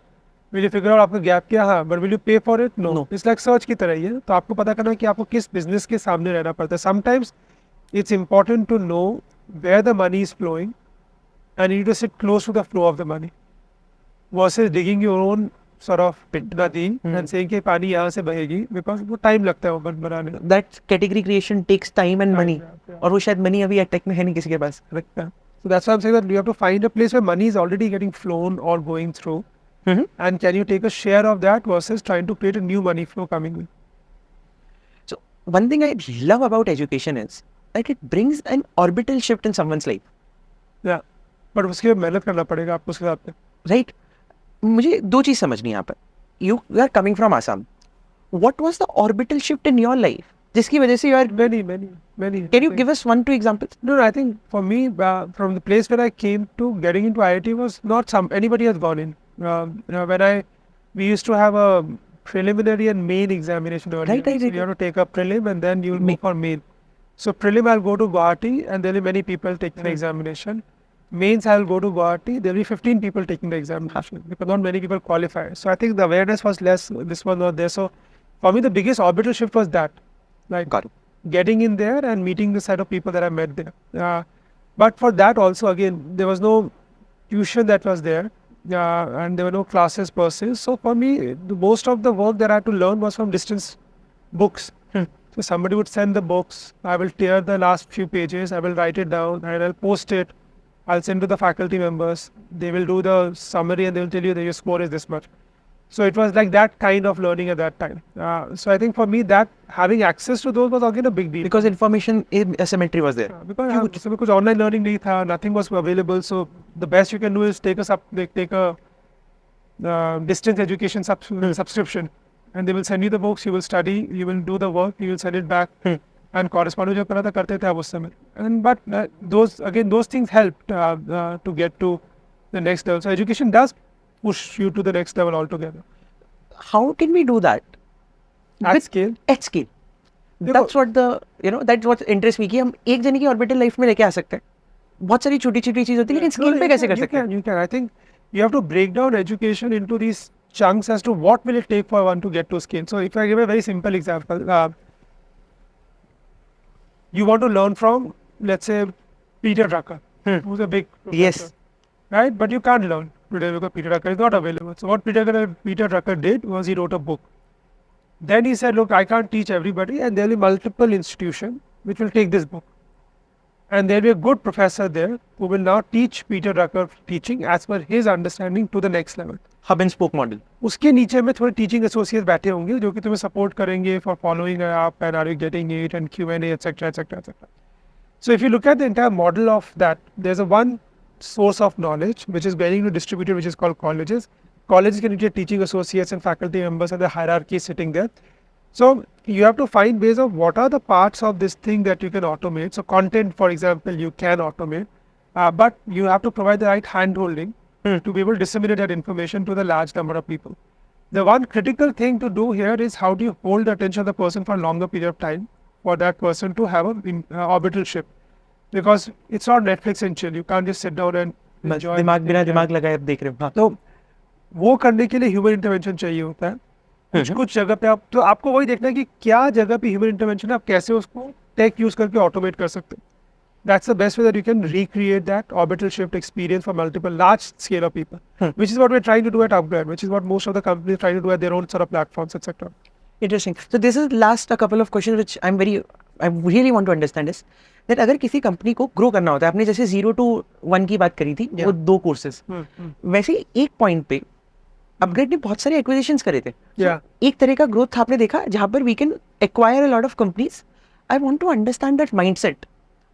Will you figure out आपका gap क्या? हाँ. But will you pay for it? No. It's like search की तरह ही है. तो आपको पता करना है कि आपको किस business के सामने रहना पड़ता है. Sometimes it's important to know where the money is flowing and you need to sit close to the flow of the money versus digging your own sort of nadi and saying कि पानी यहाँ से बहेगी, because वो time लगता है वो बनाने में. That category creation takes time and money. और वो शायद money अभी Edtech में है नहीं किसी के पास. So that's why I'm saying that you have to find a place where money is already getting flown or going through. And can you take a share of that versus trying to create a new money flow coming in? So one thing I love about education is that it brings an orbital shift in someone's life. Yeah, but उसके लिए मेहनत करना पड़ेगा आपको उसके साथ में. Right. मुझे दो चीज समझनी है यहाँ पर. You are coming from Assam. What was the orbital shift in your life? जिसकी वजह से you are. Many. Can you give us 1-2 examples? No, I think for me, from the place where I came to, getting into IIT was not anybody has gone in. We used to have a preliminary and main examination earlier. Right. So you have to take a prelim and then you will go for main. So prelim I'll go to Guwahati and there will be many people taking the examination. Mains I'll go to Guwahati, there will be 15 people taking the examination because not many people qualify. So I think the awareness was less, this was not there. So for me the biggest orbital shift was that. Like Got it. getting in there and meeting the set of people that I met there. But for that also, again, there was no tuition that was there and there were no classes per se. So for me, most of the work that I had to learn was from distance books. So somebody would send the books, I will tear the last few pages, I will write it down and I'll post it. I'll send to the faculty members. They will do the summary and they will tell you that your score is this much. So it was like that kind of learning at that time. So I think for me that having access to those was again a big deal. Because information asymmetry was there. Because online learning nahi tha, nothing was available. So the best you can do is take a distance education subscription, and they will send you the books. You will study. You will do the work. You will send it back. And correspondence जो करना था करते थे उस समय. And but those things helped to get to the next level. So education does push you to the next level altogether. How can we do that? At scale. At scale. That's what that's what interests me कि हम एक जने की orbital life में लेके आ सकते हैं. बहुत सारी छोटी-छोटी चीज होती है लेकिन scale पे कैसे कर सकते हैं? You can. I think you have to break down education into these chunks as to what will it take for one to get to scale. So if I give a very simple example, you want to learn from, let's say, Peter Drucker, who's a big professor, Yes. right? But you can't learn today because Peter Drucker is not available. So what Peter Drucker did was he wrote a book. Then he said, look, I can't teach everybody and there will be multiple institutions which will take this book. And there will be a good professor there who will now teach Peter Drucker teaching as per his understanding to the next level. Hub and spoke model. उसके नीचे में थोड़े teaching associates बैठे होंगे जो कि तुम्हें support करेंगे for following up and are you getting it and Q&A etc etc etc. So if you look at the entire model of that, there's a one source of knowledge which is getting distributed, which is called colleges. Colleges can get teaching associates and faculty members and the hierarchy sitting there. So you have to find ways of what are the parts of this thing that you can automate. So content, for example, you can automate, but you have to provide the right hand-holding to be able to disseminate that information to the large number of people. The one critical thing to do here is how do you hold the attention of the person for a longer period of time for that person to have an orbital shift. Because it's not Netflix and chill. You can't just sit down and enjoy. बिना दिमाग लगाए अब देख रहे हो. तो वो करने के लिए ह्यूमन इंटरवेंशन चाहिए होता है. कुछ जगह पे तो आपको वही देखना है कि क्या जगह पे ह्यूमन इंटरवेंशन है, आप कैसे उसको टेक यूज करके ऑटोमेट कर सकते हैं. That's the best way that you can recreate that orbital shift experience for multiple large scale of people, which is what we're trying to do at upGrad, which is what most of the companies try to do at their own sort of platforms, etc. Interesting. So this is last a couple of questions which I really want to understand is that अगर किसी company को grow करना होता है, आपने जैसे 0 to 1 की बात करी थी, वो 2 कोर्सेज, वैसे एक पॉइंट पे अपग्रेड ने बहुत सारे एक्विजिशंस करे थे. एक तरह का ग्रोथ आपने देखा जहां पर we can acquire a lot of companies. I want to understand that mindset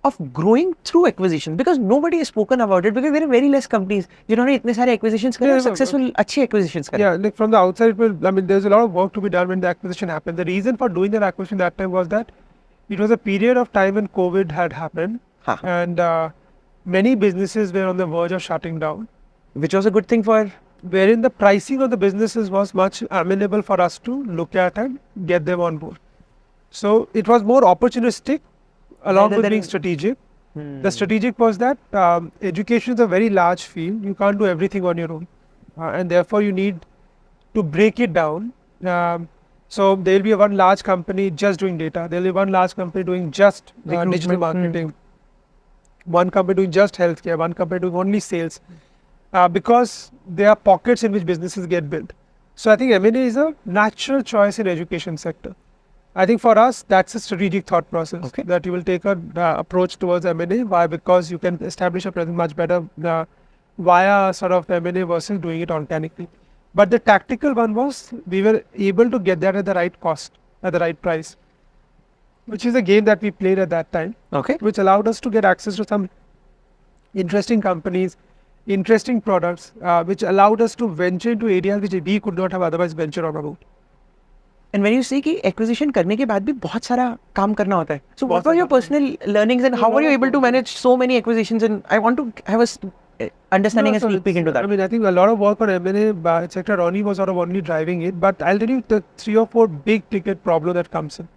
of growing through acquisition because nobody has spoken about it because there are very less companies जिन्होंने इतने सारे acquisitions करे और successful अच्छे acquisitions करे. Yeah, like from the outside, there's a lot of work to be done when the acquisition happened. The reason for doing that acquisition that time was that it was a period of time when COVID had happened and many businesses were on the verge of shutting down. Which was a good thing for wherein the pricing of the businesses was much amenable for us to look at and get them on board. So it was more opportunistic along with being strategic. The strategic was that education is a very large field. You can't do everything on your own. And therefore you need to break it down. So there will be one large company just doing data. There will be one large company doing just digital marketing. One company doing just healthcare. One company doing only sales. Because there are pockets in which businesses get built. So I think M&A is a natural choice in education sector. I think for us, that's a strategic thought process that you will take an approach towards M&A. Why? Because you can establish a presence much better via sort of M&A versus doing it organically. But the tactical one was we were able to get that at the right cost, at the right price, which is a game that we played at that time, which allowed us to get access to some interesting companies interesting products, which allowed us to venture into areas which we could not have otherwise ventured on our own. And when you say कि acquisition करने के बाद भी बहुत सारा काम करना होता है. So what बहुत were your सारा. personal learnings and how were you able to manage so many acquisitions? And I want to have a understanding and sneak peek into that. I mean, I think a lot of work on M&A, etc. Ronnie was sort of only driving it, but I'll tell you the 3 or 4 big ticket problem that comes in.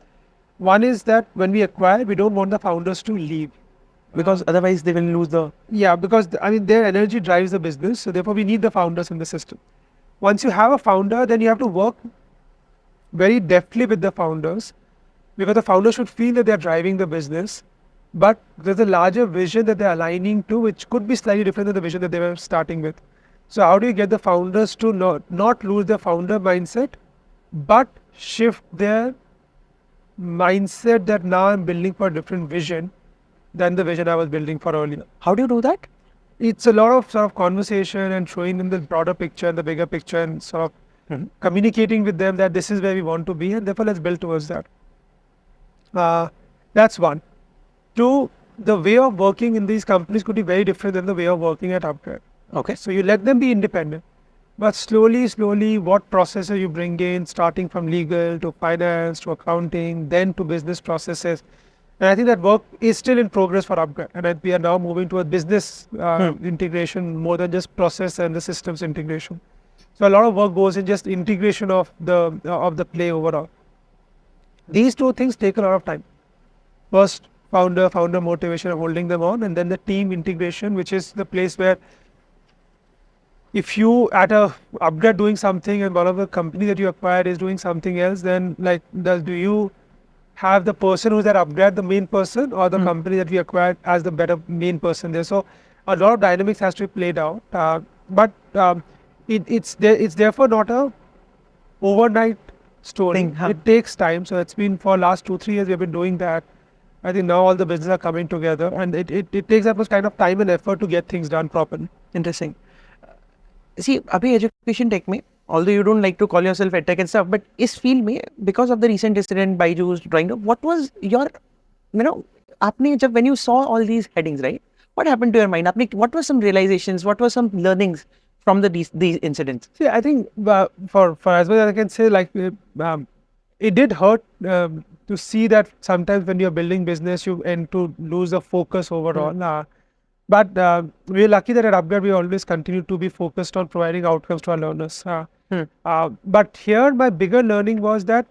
One is that when we acquire, we don't want the founders to leave. Because otherwise they will lose the... Yeah, because I mean, their energy drives the business, so therefore we need the founders in the system. Once you have a founder, then you have to work very deftly with the founders, because the founders should feel that they're driving the business, but there's a larger vision that they're aligning to, which could be slightly different than the vision that they were starting with. So how do you get the founders to not lose their founder mindset, but shift their mindset that now I'm building for a different vision than the vision I was building for earlier? How do you do that? It's a lot of sort of conversation and showing them the broader picture and the bigger picture, and sort of communicating with them that this is where we want to be, and therefore let's build towards that. That's one. Two, the way of working in these companies could be very different than the way of working at upGrad. Okay. So you let them be independent, but slowly, what processes you bring in, starting from legal to finance to accounting, then to business processes. And I think that work is still in progress for upGrad, and we are now moving to a business integration more than just process and the systems integration. So a lot of work goes in just integration of the play overall. These 2 things take a lot of time. First, founder motivation of holding them on, and then the team integration, which is the place where if you at a upGrad doing something and one of the company that you acquired is doing something else, then like do you have the person who's at upGrad the main person, or the company that we acquired as the better main person there? So a lot of dynamics has to be played out, but it's therefore not a overnight story. It takes time. So it's been for last 2-3 years we've been doing that. I think now all the businesses are coming together, and it takes up a kind of time and effort to get things done properly. Interesting. See, abhi education tech में, although you don't like to call yourself edtech and stuff, but इस field में, because of the recent incident, Byju's, drawing, what was your, आपने जब when you saw all these headings, right? What happened to your mind? What were some realizations? What were some learnings from these incidents? See, I think for as well as I can say, like it did hurt to see that sometimes when you're building business, you end to lose the focus overall. But we're lucky that at upGrad we always continue to be focused on providing outcomes to our learners. But here my bigger learning was that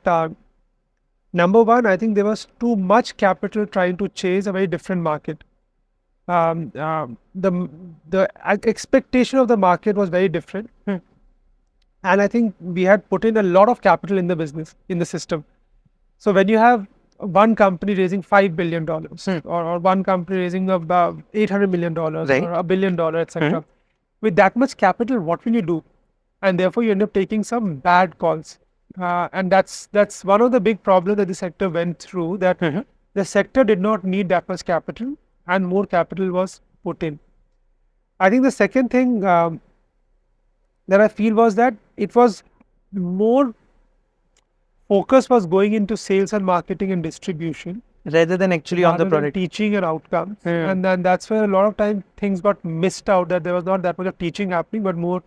number one, I think there was too much capital trying to chase a very different market. The expectation of the market was very different, and I think we had put in a lot of capital in the business, in the system. So when you have one company raising $5 billion or one company raising about $800 million or $1 billion, etc. With that much capital, what will you do? And therefore you end up taking some bad calls. And that's one of the big problems that the sector went through, that the sector did not need that much capital and more capital was put in. I think the second thing that I feel was that it was more focus was going into sales and marketing and distribution rather than actually on the product, teaching and outcomes. And then that's where a lot of time things got missed out, that there was not that much of teaching happening, but more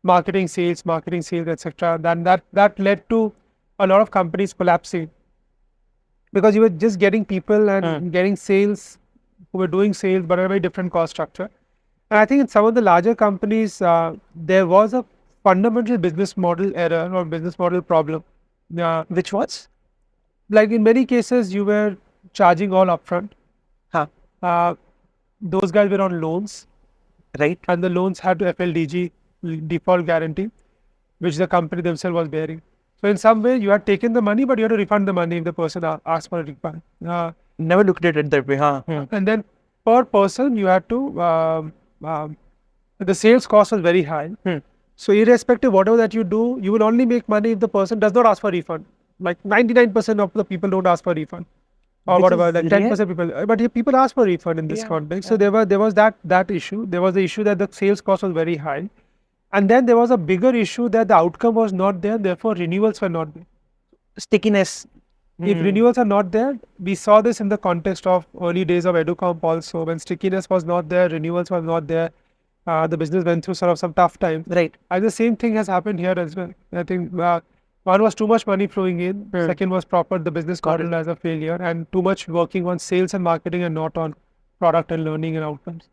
marketing, sales, etc. Then that led to a lot of companies collapsing, because you were just getting people and getting sales who were doing sales but a very different cost structure. And I think in some of the larger companies, there was a fundamental business model error or business model problem. Which was? Like in many cases, you were charging all upfront. Those guys were on loans. Right. And the loans had to FLDG, default guarantee, which the company themselves was bearing. So in some way, you had taken the money, but you had to refund the money if the person asked for a refund. Never looked at it that way. And then per person, you had to, the sales cost was very high. So irrespective whatever that you do, you will only make money if the person does not ask for a refund. Like 99% of the people don't ask for a refund. Or whatever, like 10% people. But people ask for a refund in this context. So there was that issue. There was the issue that the sales cost was very high. And then there was a bigger issue that the outcome was not there, therefore renewals were not there. Stickiness. If renewals are not there, we saw this in the context of early days of EduComp also. When stickiness was not there, renewals was not there, The business went through sort of some tough times. Right. And the same thing has happened here as well. I think one was too much money flowing in. Second was the business model as a failure, and too much working on sales and marketing and not on product and learning and outcomes.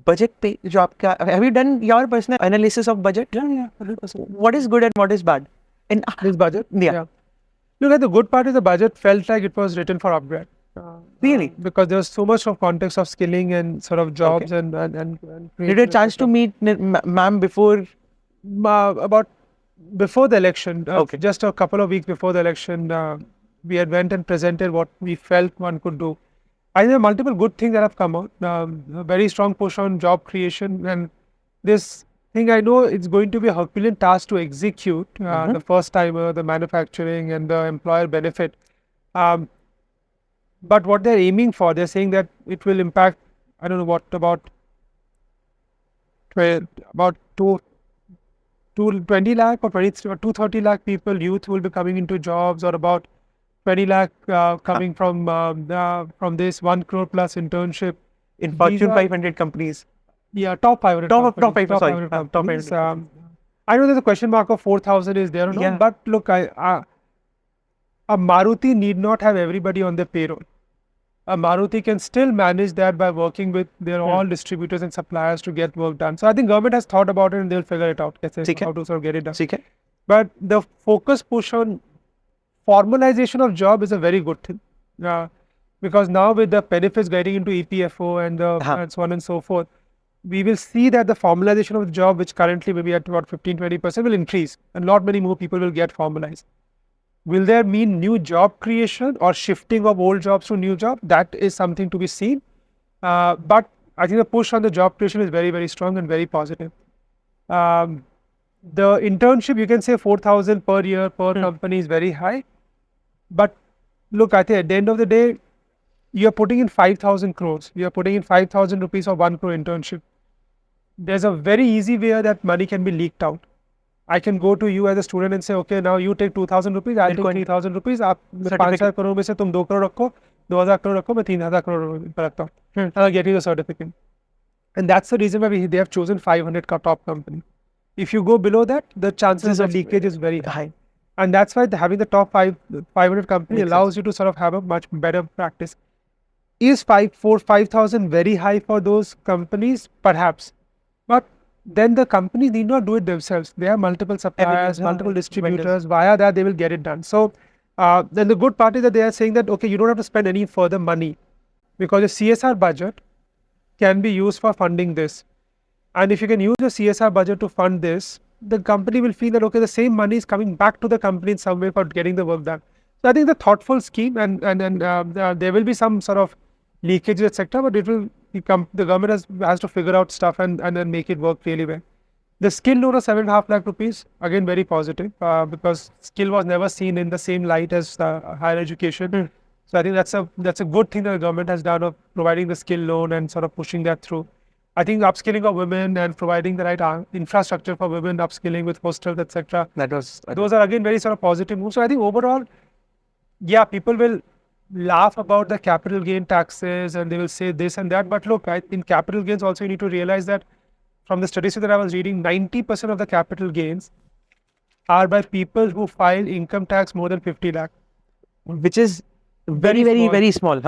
Budget पे जो आपका, have you done your personal analysis of budget? Yeah, 100%. What is good and what is bad? And This budget? Yeah. Look, the good part is the budget felt like it was written for upGrad. Really? Because there was so much of context of skilling and sort of jobs and Did you have a chance to meet ma'am before? About before the election, Okay. just a couple of weeks before the election, we had went and presented what we felt one could do. I think there are multiple good things that have come out. A very strong push on job creation, and this thing I know it's going to be a Herculean task to execute. The first timer, the manufacturing, and the employer benefit. But what they're aiming for, they're saying that it will impact. I don't know what about 20 lakh or 230 lakh people, youth will be coming into jobs, or about 20 lakh coming from this 1 crore plus internship In Fortune 500 companies. Yeah, top 500. Top 500 companies. companies. I know there's a question mark of 4,000 is there or not, Yeah. but look, a Maruti need not have everybody on their payroll. A Maruti can still manage that by working with their all distributors and suppliers to get work done. So I think government has thought about it and they'll figure it out. How to sort of get it done. Okay. But the focus push on formalization of job is a very good thing. Because now with the benefits getting into EPFO and so on and so forth, we will see that the formalization of the job, which currently maybe at about 15-20%, will increase, and lot many more people will get formalized. Will there mean new job creation or shifting of old jobs to new jobs? That is something to be seen. But I think the push on the job creation is very, very strong and very positive. The internship, you can say 4,000 per year per company is very high. But look, I think at the end of the day, you are putting in 5,000 crores. You are putting in 5,000 rupees for 1 crore internship. There's a very easy way that money can be leaked out. I can go to you as a student and say, okay, now you take 2,000 rupees, I'll take 3,000 rupees. आप 5,000 crore में से तुम 2 crore रखो, 2,000 crore रखो, मैं 3,000 crore पर रखता हूँ. And I'll get you the certificate. And that's the reason why they have chosen 500 top company. If you go below that, the chances of leakage is very high. And that's why having the top 500 company allows you to sort of have a much better practice. Is 5,000 very high for those companies? Perhaps. But then the companies need not do it themselves. They have multiple suppliers, multiple distributors. Via that, they will get it done. So then the good part is that they are saying that, okay, you don't have to spend any further money because the CSR budget can be used for funding this. And if you can use the CSR budget to fund this, the company will feel that, okay, the same money is coming back to the company in some way for getting the work done. So I think the thoughtful scheme, and there will be some sort of leakages, etc. But it will become, the government has to figure out stuff and then make it work really well. The skill loan of 7.5 lakh rupees, again very positive, because skill was never seen in the same light as higher education. So I think that's a good thing that the government has done of providing the skill loan and sort of pushing that through. I think upskilling of women and providing the right infrastructure for women, upskilling with hostels, etc. Those are again very sort of positive moves. So I think overall, yeah, people will laugh about the capital gain taxes and they will say this and that. But look, in capital gains also you need to realize that from the statistics that I was reading, 90% of the capital gains are by people who file income tax more than 50 lakh. Which is very small.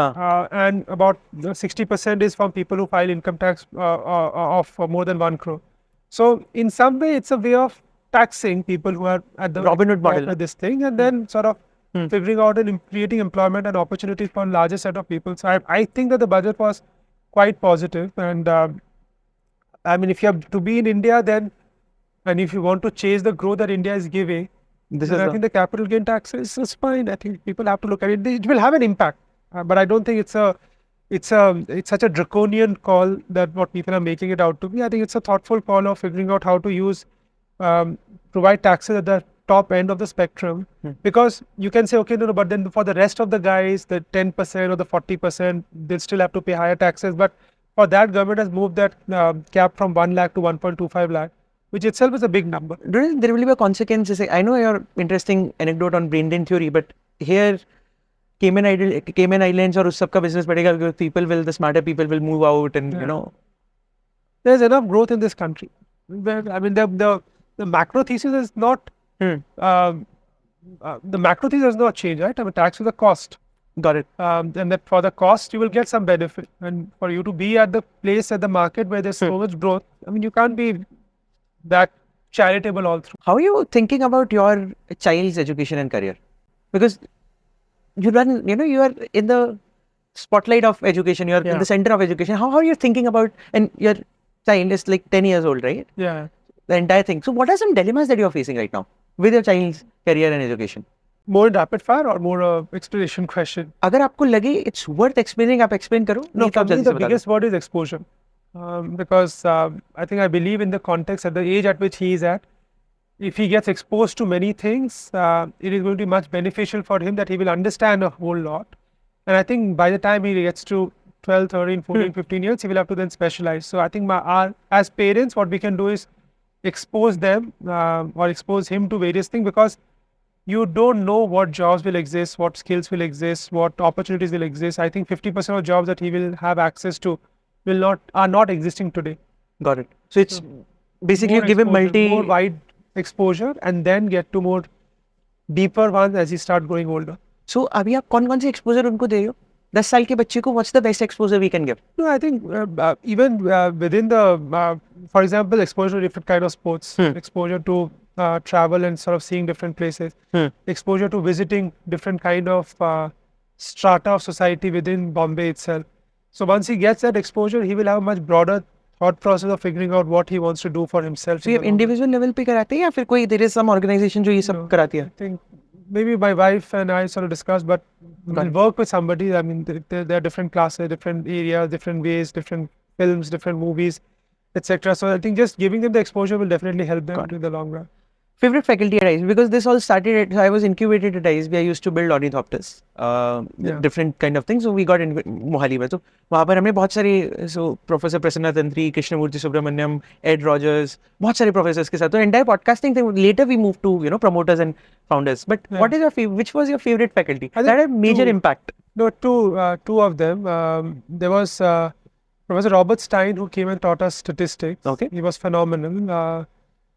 And about 60% is from people who file income tax of more than 1 crore. So in some way, it's a way of taxing people who are at the Robin Hood model of this thing, and then sort of figuring out and creating employment and opportunities for a larger set of people. So I think that the budget was quite positive. And I mean, if you have to be in India, then, and if you want to chase the growth that India is giving, I think the capital gain tax is fine. I think people have to look at it. It will have an impact, but I don't think it's such a draconian call that what people are making it out to be. I think it's a thoughtful call of figuring out how to use, provide taxes at the top end of the spectrum, because you can say, okay, no, but then for the rest of the guys, the 10% or the 40%, they'll still have to pay higher taxes. But for that, government has moved that cap from 1 lakh to 1.25 lakh. Which itself is a big number. There will be a consequence. I know your interesting anecdote on brain drain theory, but here Cayman Islands or us sabka business badega because the smarter people will move out and you know. there's enough growth in this country. I mean, the macro thesis is not the macro thesis does not change, right? I mean, tax is a cost. Got it. And that for the cost you will get some benefit, and for you to be at the place at the market where there's so much growth, I mean, you can't be that charitable all through. How are you thinking about your child's education and career? Because you run, you are in the spotlight of education, you're in the center of education. How are you thinking about, and your child is like 10 years old, right? Yeah. The entire thing. So what are some dilemmas that you're facing right now with your child's career and education? More rapid fire or more explanation question? अगर आपको लगे it's worth explaining, आप explain करो. No, for me the biggest word is exposure. Because I think I believe in the context at the age at which he is at, if he gets exposed to many things, it is going to be much beneficial for him, that he will understand a whole lot. And I think by the time he gets to 12, 13, 14, 15 years, he will have to then specialize. So I think as parents, what we can do is expose them or expose him to various things, because you don't know what jobs will exist, what skills will exist, what opportunities will exist. I think 50% of jobs that he will have access to are not existing today. Got it. So it's basically you give him more wide exposure and then get to more deeper ones as he start growing older. So अभी आप कौन-कौन से exposure उनको दे रहे हो? 10 साल के बच्चे को what's the best exposure we can give? No, I think even within the, for example, exposure to different kind of sports, exposure to travel and sort of seeing different places, exposure to visiting different kind of strata of society within Bombay itself. So once he gets that exposure, he will have a much broader thought process of figuring out what he wants to do for himself. So you individual level पे कराते हैं या फिर कोई there is some organization जो ये सब कराती है? I think maybe my wife and I sort of discussed, but we'll work with somebody. I mean, there are different classes, different areas, different ways, different films, different movies, etc. So I think just giving them the exposure will definitely help them in the long run. Favorite faculty at ISB, because this all started I was incubated at ISB. I used to build ornithopters, different kind of things. So we got in Mohali में, तो वहाँ पर हमने बहुत सारे Professor Prasanna Tantri, Krishnamurthy Subramaniam, Ed Rogers, बहुत सारे professors के साथ. तो entire podcasting thing. Later we moved to promoters and founders. But what is your which was your favorite faculty that had major impact? No, two of them. There was Professor Robert Stein, who came and taught us statistics. Okay, he was phenomenal.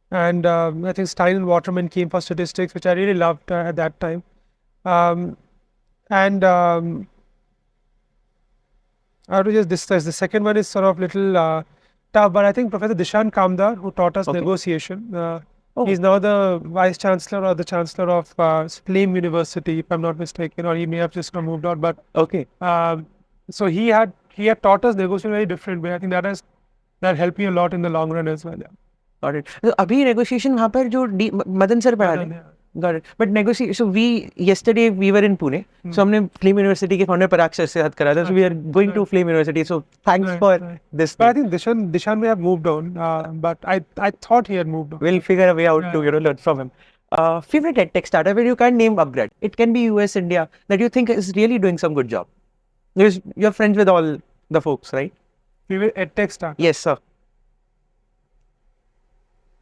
And I think Stein and Waterman came for statistics, which I really loved at that time. I have to just discuss. The second one is sort of little tough, but I think Professor Dishan Kamdar, who taught us negotiation, he's now the Vice Chancellor or the Chancellor of Flame University, if I'm not mistaken, or he may have just moved on. But so he had taught us negotiation in a very different way. I think that helped me a lot in the long run as well. Yeah. Got it. So अभी negotiation वहाँ पर जो Madan sir पढ़ा रहे हैं. Got it. But negotiation. So yesterday we were in Pune. So हमने Flame University के founder Parag sir से साथ करा था. So we are going to Flame University. So thanks for this. But I think Dishan may have moved on. But I thought he had moved on. We'll figure a way out to learn from him. Favorite Edtech startup where you can't name upGrad. It can be US, India, that you think is really doing some good job. Because you're friends with all the folks, right? Favorite Edtech startup. Yes, sir.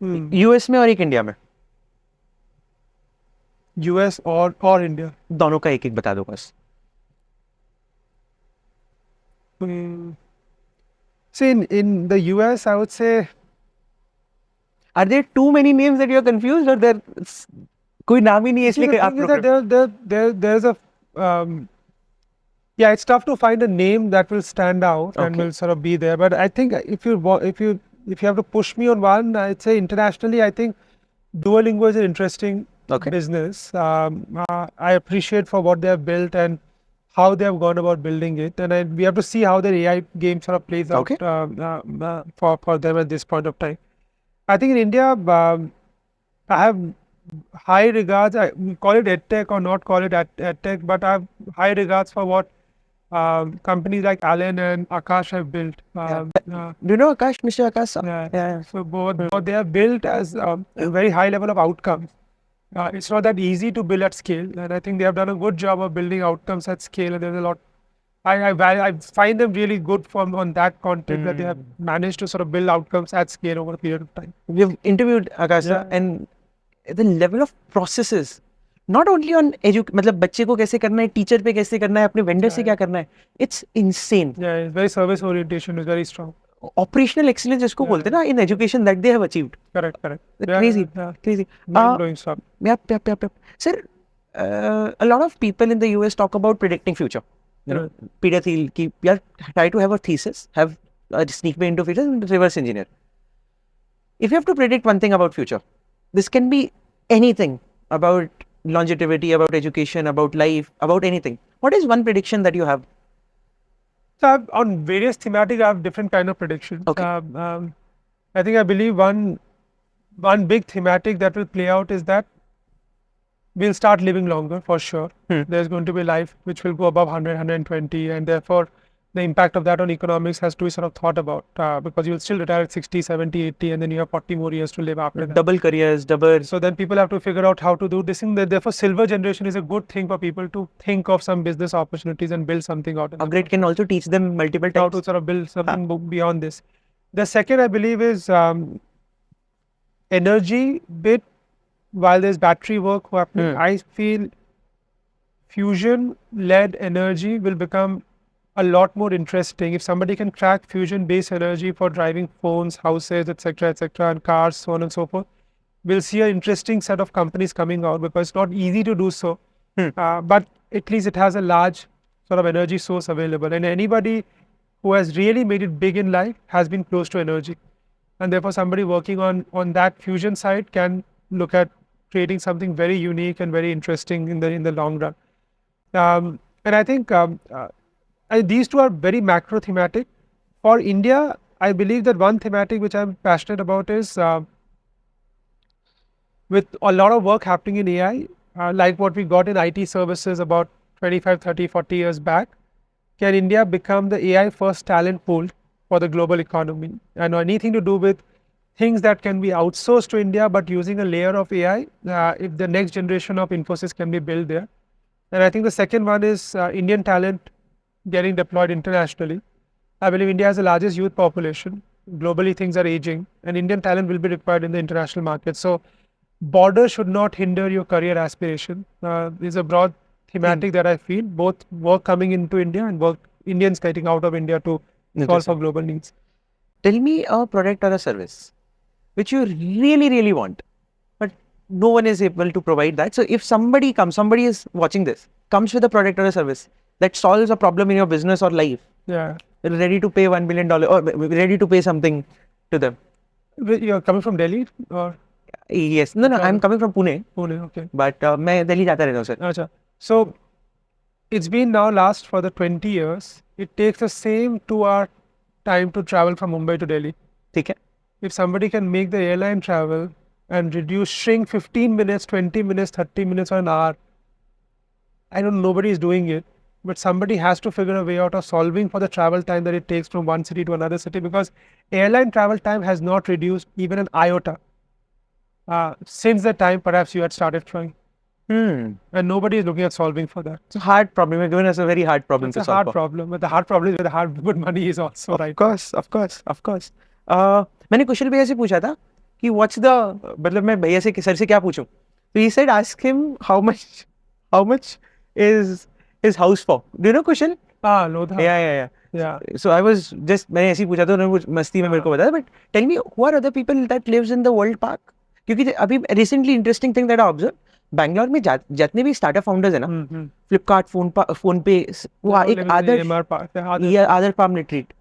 US में और एक India में. US और India. दोनों का एक बता दो बस. See, in the US, I would say. Are there too many names that you are confused, or there कोई नाम ही नहीं है इसलिए आप there's a it's tough to find a name that will stand out and will sort of be there. But I think if you have to push me on one, I'd say internationally, I think Duolingo is an interesting business. I appreciate for what they have built and how they have gone about building it. And we have to see how their AI game sort of plays out for them at this point of time. I think in India, I have high regards. I call it Edtech or not call it Edtech, but I have high regards for what companies like Alan and Akash have built. Do you know Akash, Mr. Akash? So what they have built as a very high level of outcomes. It's not that easy to build at scale, and I think they have done a good job of building outcomes at scale. And there's a lot. I find them really good on that context that they have managed to sort of build outcomes at scale over a period of time. We've interviewed Akash and the level of processes. Not only on मतलब बच्चे को कैसे करना है, teacher पे कैसे करना है, अपने वेंडर से क्या करना है. It's insane. Yeah, very service orientation is very strong. operational excellence जिसको बोलते हैं ना in education that they have achieved. Correct. Crazy. Mind-blowing stuff. Yep. Sir, a lot of people in the US talk about predicting future. Peter Thiel, try to have a thesis, have a sneak way into future and reverse engineer. If you have to predict one thing about future, this can be anything about longevity, about education, about life, about anything. What is one prediction that you have? So on various thematic, I have different kind of predictions. Okay. I believe one big thematic that will play out is that we'll start living longer for sure. There's going to be life which will go above 100, 120, and therefore the impact of that on economics has to be sort of thought about because you'll still retire at 60, 70, 80, and then you have 40 more years to live after that. Double careers, double. So then people have to figure out how to do this thing. Therefore, silver generation is a good thing for people to think of some business opportunities and build something out of it. upGrad can also teach them multiple How types. to sort of build something beyond this. The second, I believe, is energy bit. While there's battery work happening, I feel fusion-led energy will become a lot more interesting. If somebody can crack fusion-based energy for driving phones, houses, etc., and cars, so on and so forth, we'll see an interesting set of companies coming out because it's not easy to do so. But at least it has a large sort of energy source available. And anybody who has really made it big in life has been close to energy. And therefore, somebody working on that fusion side can look at creating something very unique and very interesting in the long run. And I think these two are very macro thematic. For India, I believe that one thematic which I'm passionate about is with a lot of work happening in AI, like what we got in IT services about 25, 30, 40 years back, can India become the AI first talent pool for the global economy? And anything to do with things that can be outsourced to India, but using a layer of AI, if the next generation of Infosys can be built there. And I think the second one is Indian talent getting deployed internationally. I believe India has the largest youth population. Globally, things are aging, and Indian talent will be required in the international market. So, borders should not hinder your career aspiration. There's a broad thematic that I feel, both work coming into India and work Indians getting out of India to solve for global needs. Tell me a product or a service which you really, really want, but no one is able to provide that. So if somebody is watching this, comes with a product or a service that solves a problem in your business or life, ready to pay $1 billion or ready to pay something to them. You're coming from Delhi or? Yes. No, I'm coming from Pune. Pune, okay. But मैं Delhi जाता रहता हूँ sir. Achha. So it's been now last for the 20 years. It takes the same 2-hour time to travel from Mumbai to Delhi. ठीक है. If somebody can make the airline travel and shrink 15 minutes, 20 minutes, 30 minutes or an hour, I know nobody is doing it, but somebody has to figure a way out of solving for the travel time that it takes from one city to another city, because airline travel time has not reduced even an iota since the time perhaps you had started trying. And nobody is looking at solving for that. It's a hard problem. You're giving us a very hard problem to solve. It's a hard problem, but the hard problem is where the good money is also, right? Of course. मैंने कुशल भैया से पूछा था कि what's the, मतलब मैं भैया से सर से क्या पूछूं? So he said ask him how much is his house for. Do you know Kushal? Lodha. Yeah. So I was just, मैंने ऐसे ही पूछा था, उन्होंने मस्ती में मेरे को बताया. But tell me, who are other people that lives in the World Park? क्योंकि अभी recently interesting thing that I observed, Bangalore में जितने भी स्टार्टअप फाउंडर्स है ना, फ्लिपकार्ट, फोन पे, वो एक आदर फार्म रिट्रीट,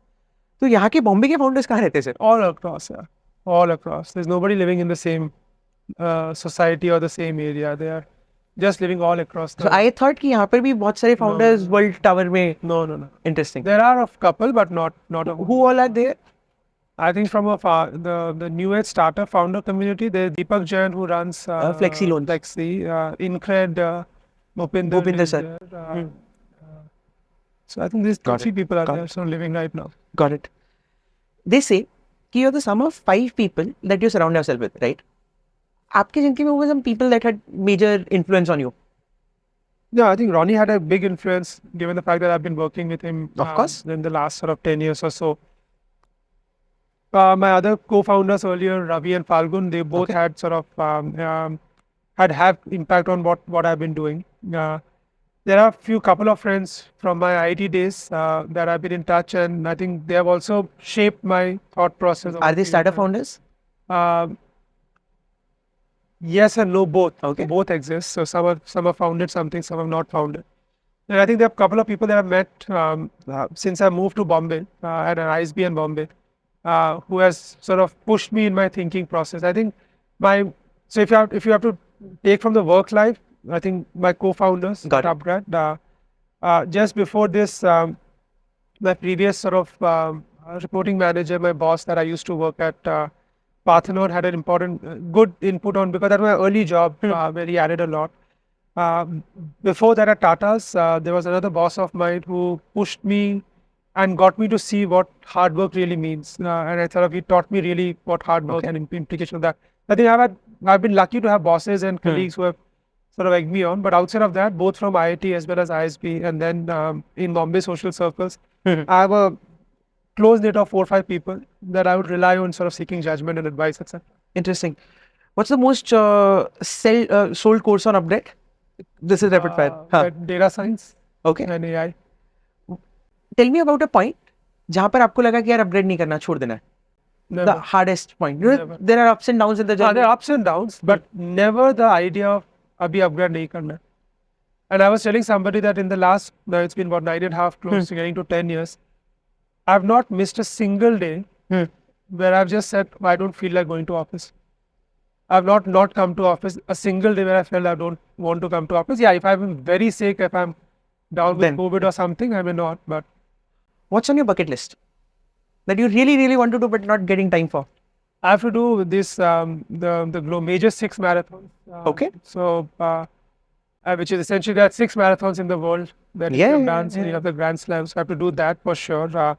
तो यहाँ के बॉम्बे के फाउंडर्स कहाँ रहते हैं sir? All across. There's nobody living in the same society or the same area. They are just living all across. So I thought कि यहाँ पर भी बहुत सारे फाउंडर्स वर्ल्ड टावर में. No. Interesting. There are a couple, but not a. Who all are there? I think from the new age startup founder community, there's Deepak Jain who runs Flexi Loans. Incred, Bhupinder sir. So I think these 3 people are there, so living right now. Got it. They say कि you're the sum of 5 people that you surround yourself with, right? आपके जिंदगी में were some people that had major influence on you? Yeah, I think Ronnie had a big influence given the fact that I've been working with him of course in the last sort of 10 years or so. My other co-founders earlier, Ravi and Falgun, they both had sort of have impact on what I've been doing. There are a couple of friends from my IT days that I've been in touch, and I think they have also shaped my thought process. Are they startup founders? Um, yes and no, both. Okay. Both exist. So some have founded something, some have not founded. And I think there are a couple of people that I've met since I moved to Bombay at an ISB in Bombay, who has sort of pushed me in my thinking process. I think so if you have to take from the work life, I think my co-founders Got at it. upGrad, just before this, my previous sort of reporting manager, my boss that I used to work at Parthenon had an important, good input on, because that was my early job where he added a lot. Before that at Tata's, there was another boss of mine who pushed me and got me to see what hard work really means. And I thought he taught me really what hard work and implication of that. I think I've been lucky to have bosses and colleagues who have sort of egged me on. But outside of that, both from IIT as well as ISB, and then in Bombay social circles, I have a close knit of 4 or 5 people that I would rely on sort of seeking judgment and advice, etc. Interesting. What's the most sold course on upgrade? This is rapid fire. Data science Okay. and AI. Tell me about a point जहाँ पर आपको लगा कि यार upgrade नहीं करना, छोड़ देना है. Never. The hardest point. You know, Never. there are ups and downs in the journey. There are ups and downs, but never the idea of abhi upgrade nahi karna. And I was telling somebody that in the last, now it's been about 9.5, close to getting to 10 years, I've not missed a single day where I've just said, I don't feel like going to office. I've not come to office a single day where I felt I don't want to come to office. Yeah, if I'm very sick, if I'm down with Then. COVID or something, I may not. But What's on your bucket list that you really, really want to do but not getting time for? I have to do this the major 6 marathons. Okay. So which is essentially there are 6 marathons in the world that you have done. So you have the Grand Slams. So I have to do that for sure.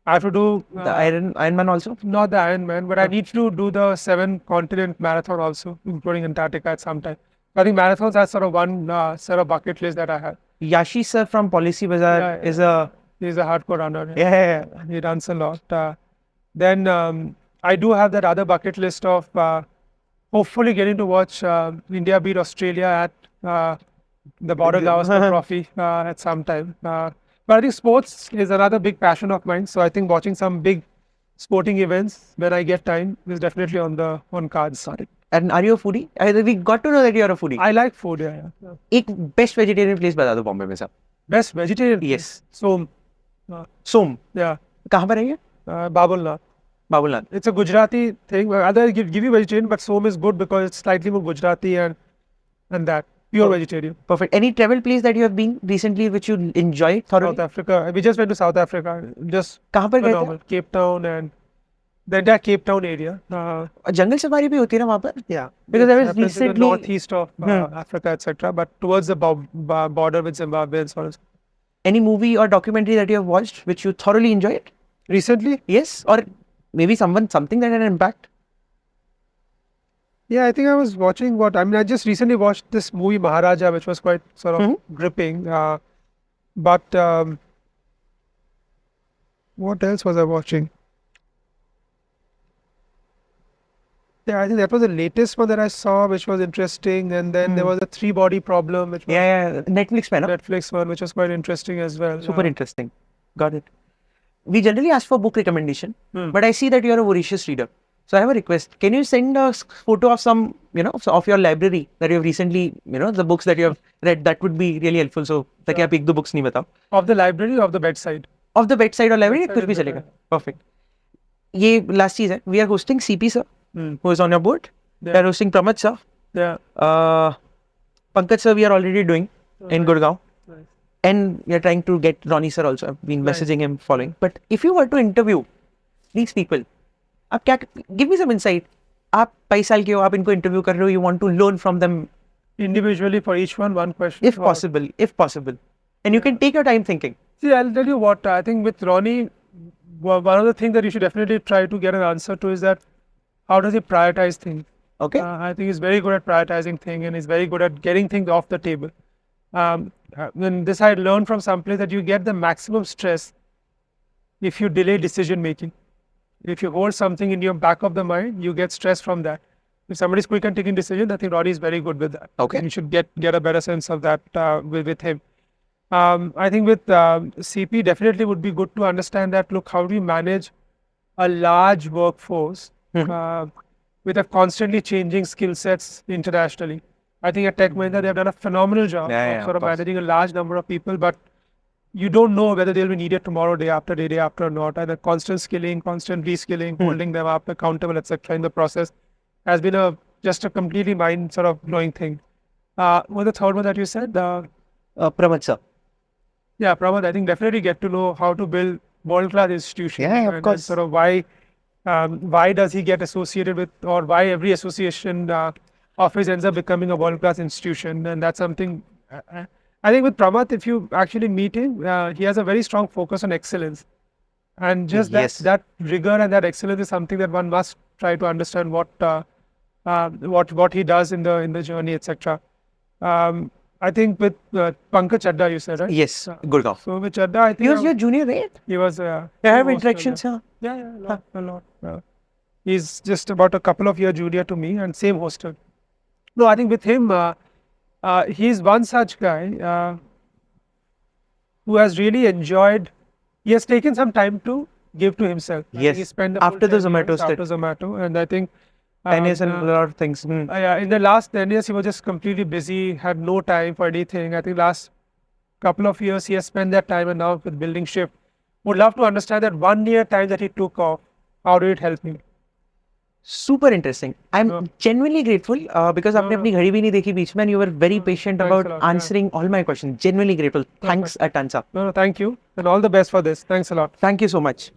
I have to do The Ironman also? not the Ironman, but I need to do the 7-continent marathon also, including Antarctica at some time. I think marathons are sort of one sort of bucket list that I have. Yashi sir from Policy Bazaar is a... He's a hardcore runner. Yeah. He runs a lot. Then I do have that other bucket list of hopefully getting to watch India beat Australia at the Border Gavaskar Trophy at some time. But I think sports is another big passion of mine. So I think watching some big sporting events when I get time is definitely on cards. Sorry. And are you a foodie? We got to know that you are a foodie. I like food, yeah. एक best vegetarian place बता दो बॉम्बे में सब. Best vegetarian? Yes. Som, Som. yeah. कहाँ पर है ये? Babulnath. Babulnath. It's a Gujarati thing. I'll give you vegetarian, but Som is good because it's slightly more Gujarati and that. Pure vegetarian. Perfect. Any travel place that you have been recently which you enjoyed thoroughly? South Africa. We just went to South Africa. Just कहाँ पर गए थे? phenomenal. Cape Town and the entire Cape Town area. Jungle safari भी होती है ना वहाँ पर? Yeah. Because I was Happens in the recently... northeast of Africa, etc. But towards the border with Zimbabwe and so on. Any movie or documentary that you have watched which you thoroughly enjoyed? Recently? Yes. Or maybe something that had an impact? Yeah, I think I was watching I just recently watched this movie Maharaja, which was quite sort of gripping. But what else was I watching? Yeah, I think that was the latest one that I saw, which was interesting. And then there was a 3-body problem, which was Netflix में ना? Netflix one, which was quite interesting as well. Super interesting. Got it. We generally ask for book recommendation, but I see that you are a voracious reader. So I have a request. Can you send a photo of some, of your library that you have recently, the books that you have read? That would be really helpful. So, ताकि आप एक दो books नहीं बताओ. Of the library or of the bedside? Of the bedside or library, कुछ भी चलेगा. Perfect. ये last चीज है. We are hosting CP sir, who is on your board. We are hosting Pramad sir. Yeah. Pankaj sir, we are already doing in Gurgaon. Nice. And we are trying to get Ronnie sir also. I've been messaging him, following. But if you were to interview these people, give me some insight. आप 22 साल के हो, आप इनको interview कर रहे हो, you want to learn from them individually for each one question. If possible. And you can take your time thinking. See, I'll tell you what, I think with Ronnie, one of the things that you should definitely try to get an answer to is that how does he prioritize things? Okay. I think he's very good at prioritizing things and he's very good at getting things off the table. And this I learned from someplace that you get the maximum stress if you delay decision making. If you hold something in your back of the mind, you get stress from that. If somebody's quick and taking decisions, I think Ronnie is very good with that. Okay. And you should get a better sense of that with him. I think with CP definitely would be good to understand that, look, how do we manage a large workforce with a constantly changing skill sets internationally. I think at Tech Mahindra, they have done a phenomenal job of sort of managing a large number of people, but you don't know whether they'll be needed tomorrow, day after or not. And the constant skilling, constant reskilling, holding them up accountable, etc. in the process has been just a completely mind sort of blowing thing. What the third one that you said? Pramod sir. Yeah, Pramod, I think definitely get to know how to build world-class institutions. Yeah, of course. And sort of why does he get associated with, or why every association of his ends up becoming a world-class institution? And that's something, I think with Pramod, if you actually meet him, he has a very strong focus on excellence. And just that rigor and that excellence is something that one must try to understand what he does in the journey, etc. I think with Pankaj Chadda, you said, right? Yes, Gurgaon. So with Chadda, I think He was your junior, right? he was. I have interactions, yeah, a lot. He's just about a couple of years junior to me, and same hostel. No, I think with him, he's one such guy who has really enjoyed. He has taken some time to give to himself. Yes. He spent the After the full 10 years Zomato after Zomato, and I think 10 years and a lot of things. yeah, in the last 10 years, he was just completely busy, had no time for anything. I think last couple of years, he has spent that time, and now with building Shift, would love to understand that 1 year time that he took off, how did it help him? Super interesting. I'm genuinely grateful because आपने अपनी घड़ी भी नहीं देखी बीच में, and you were very patient about answering all my questions. Genuinely grateful. Thanks a ton, sir. No, thank you, and all the best for this. Thanks a lot. Thank you so much.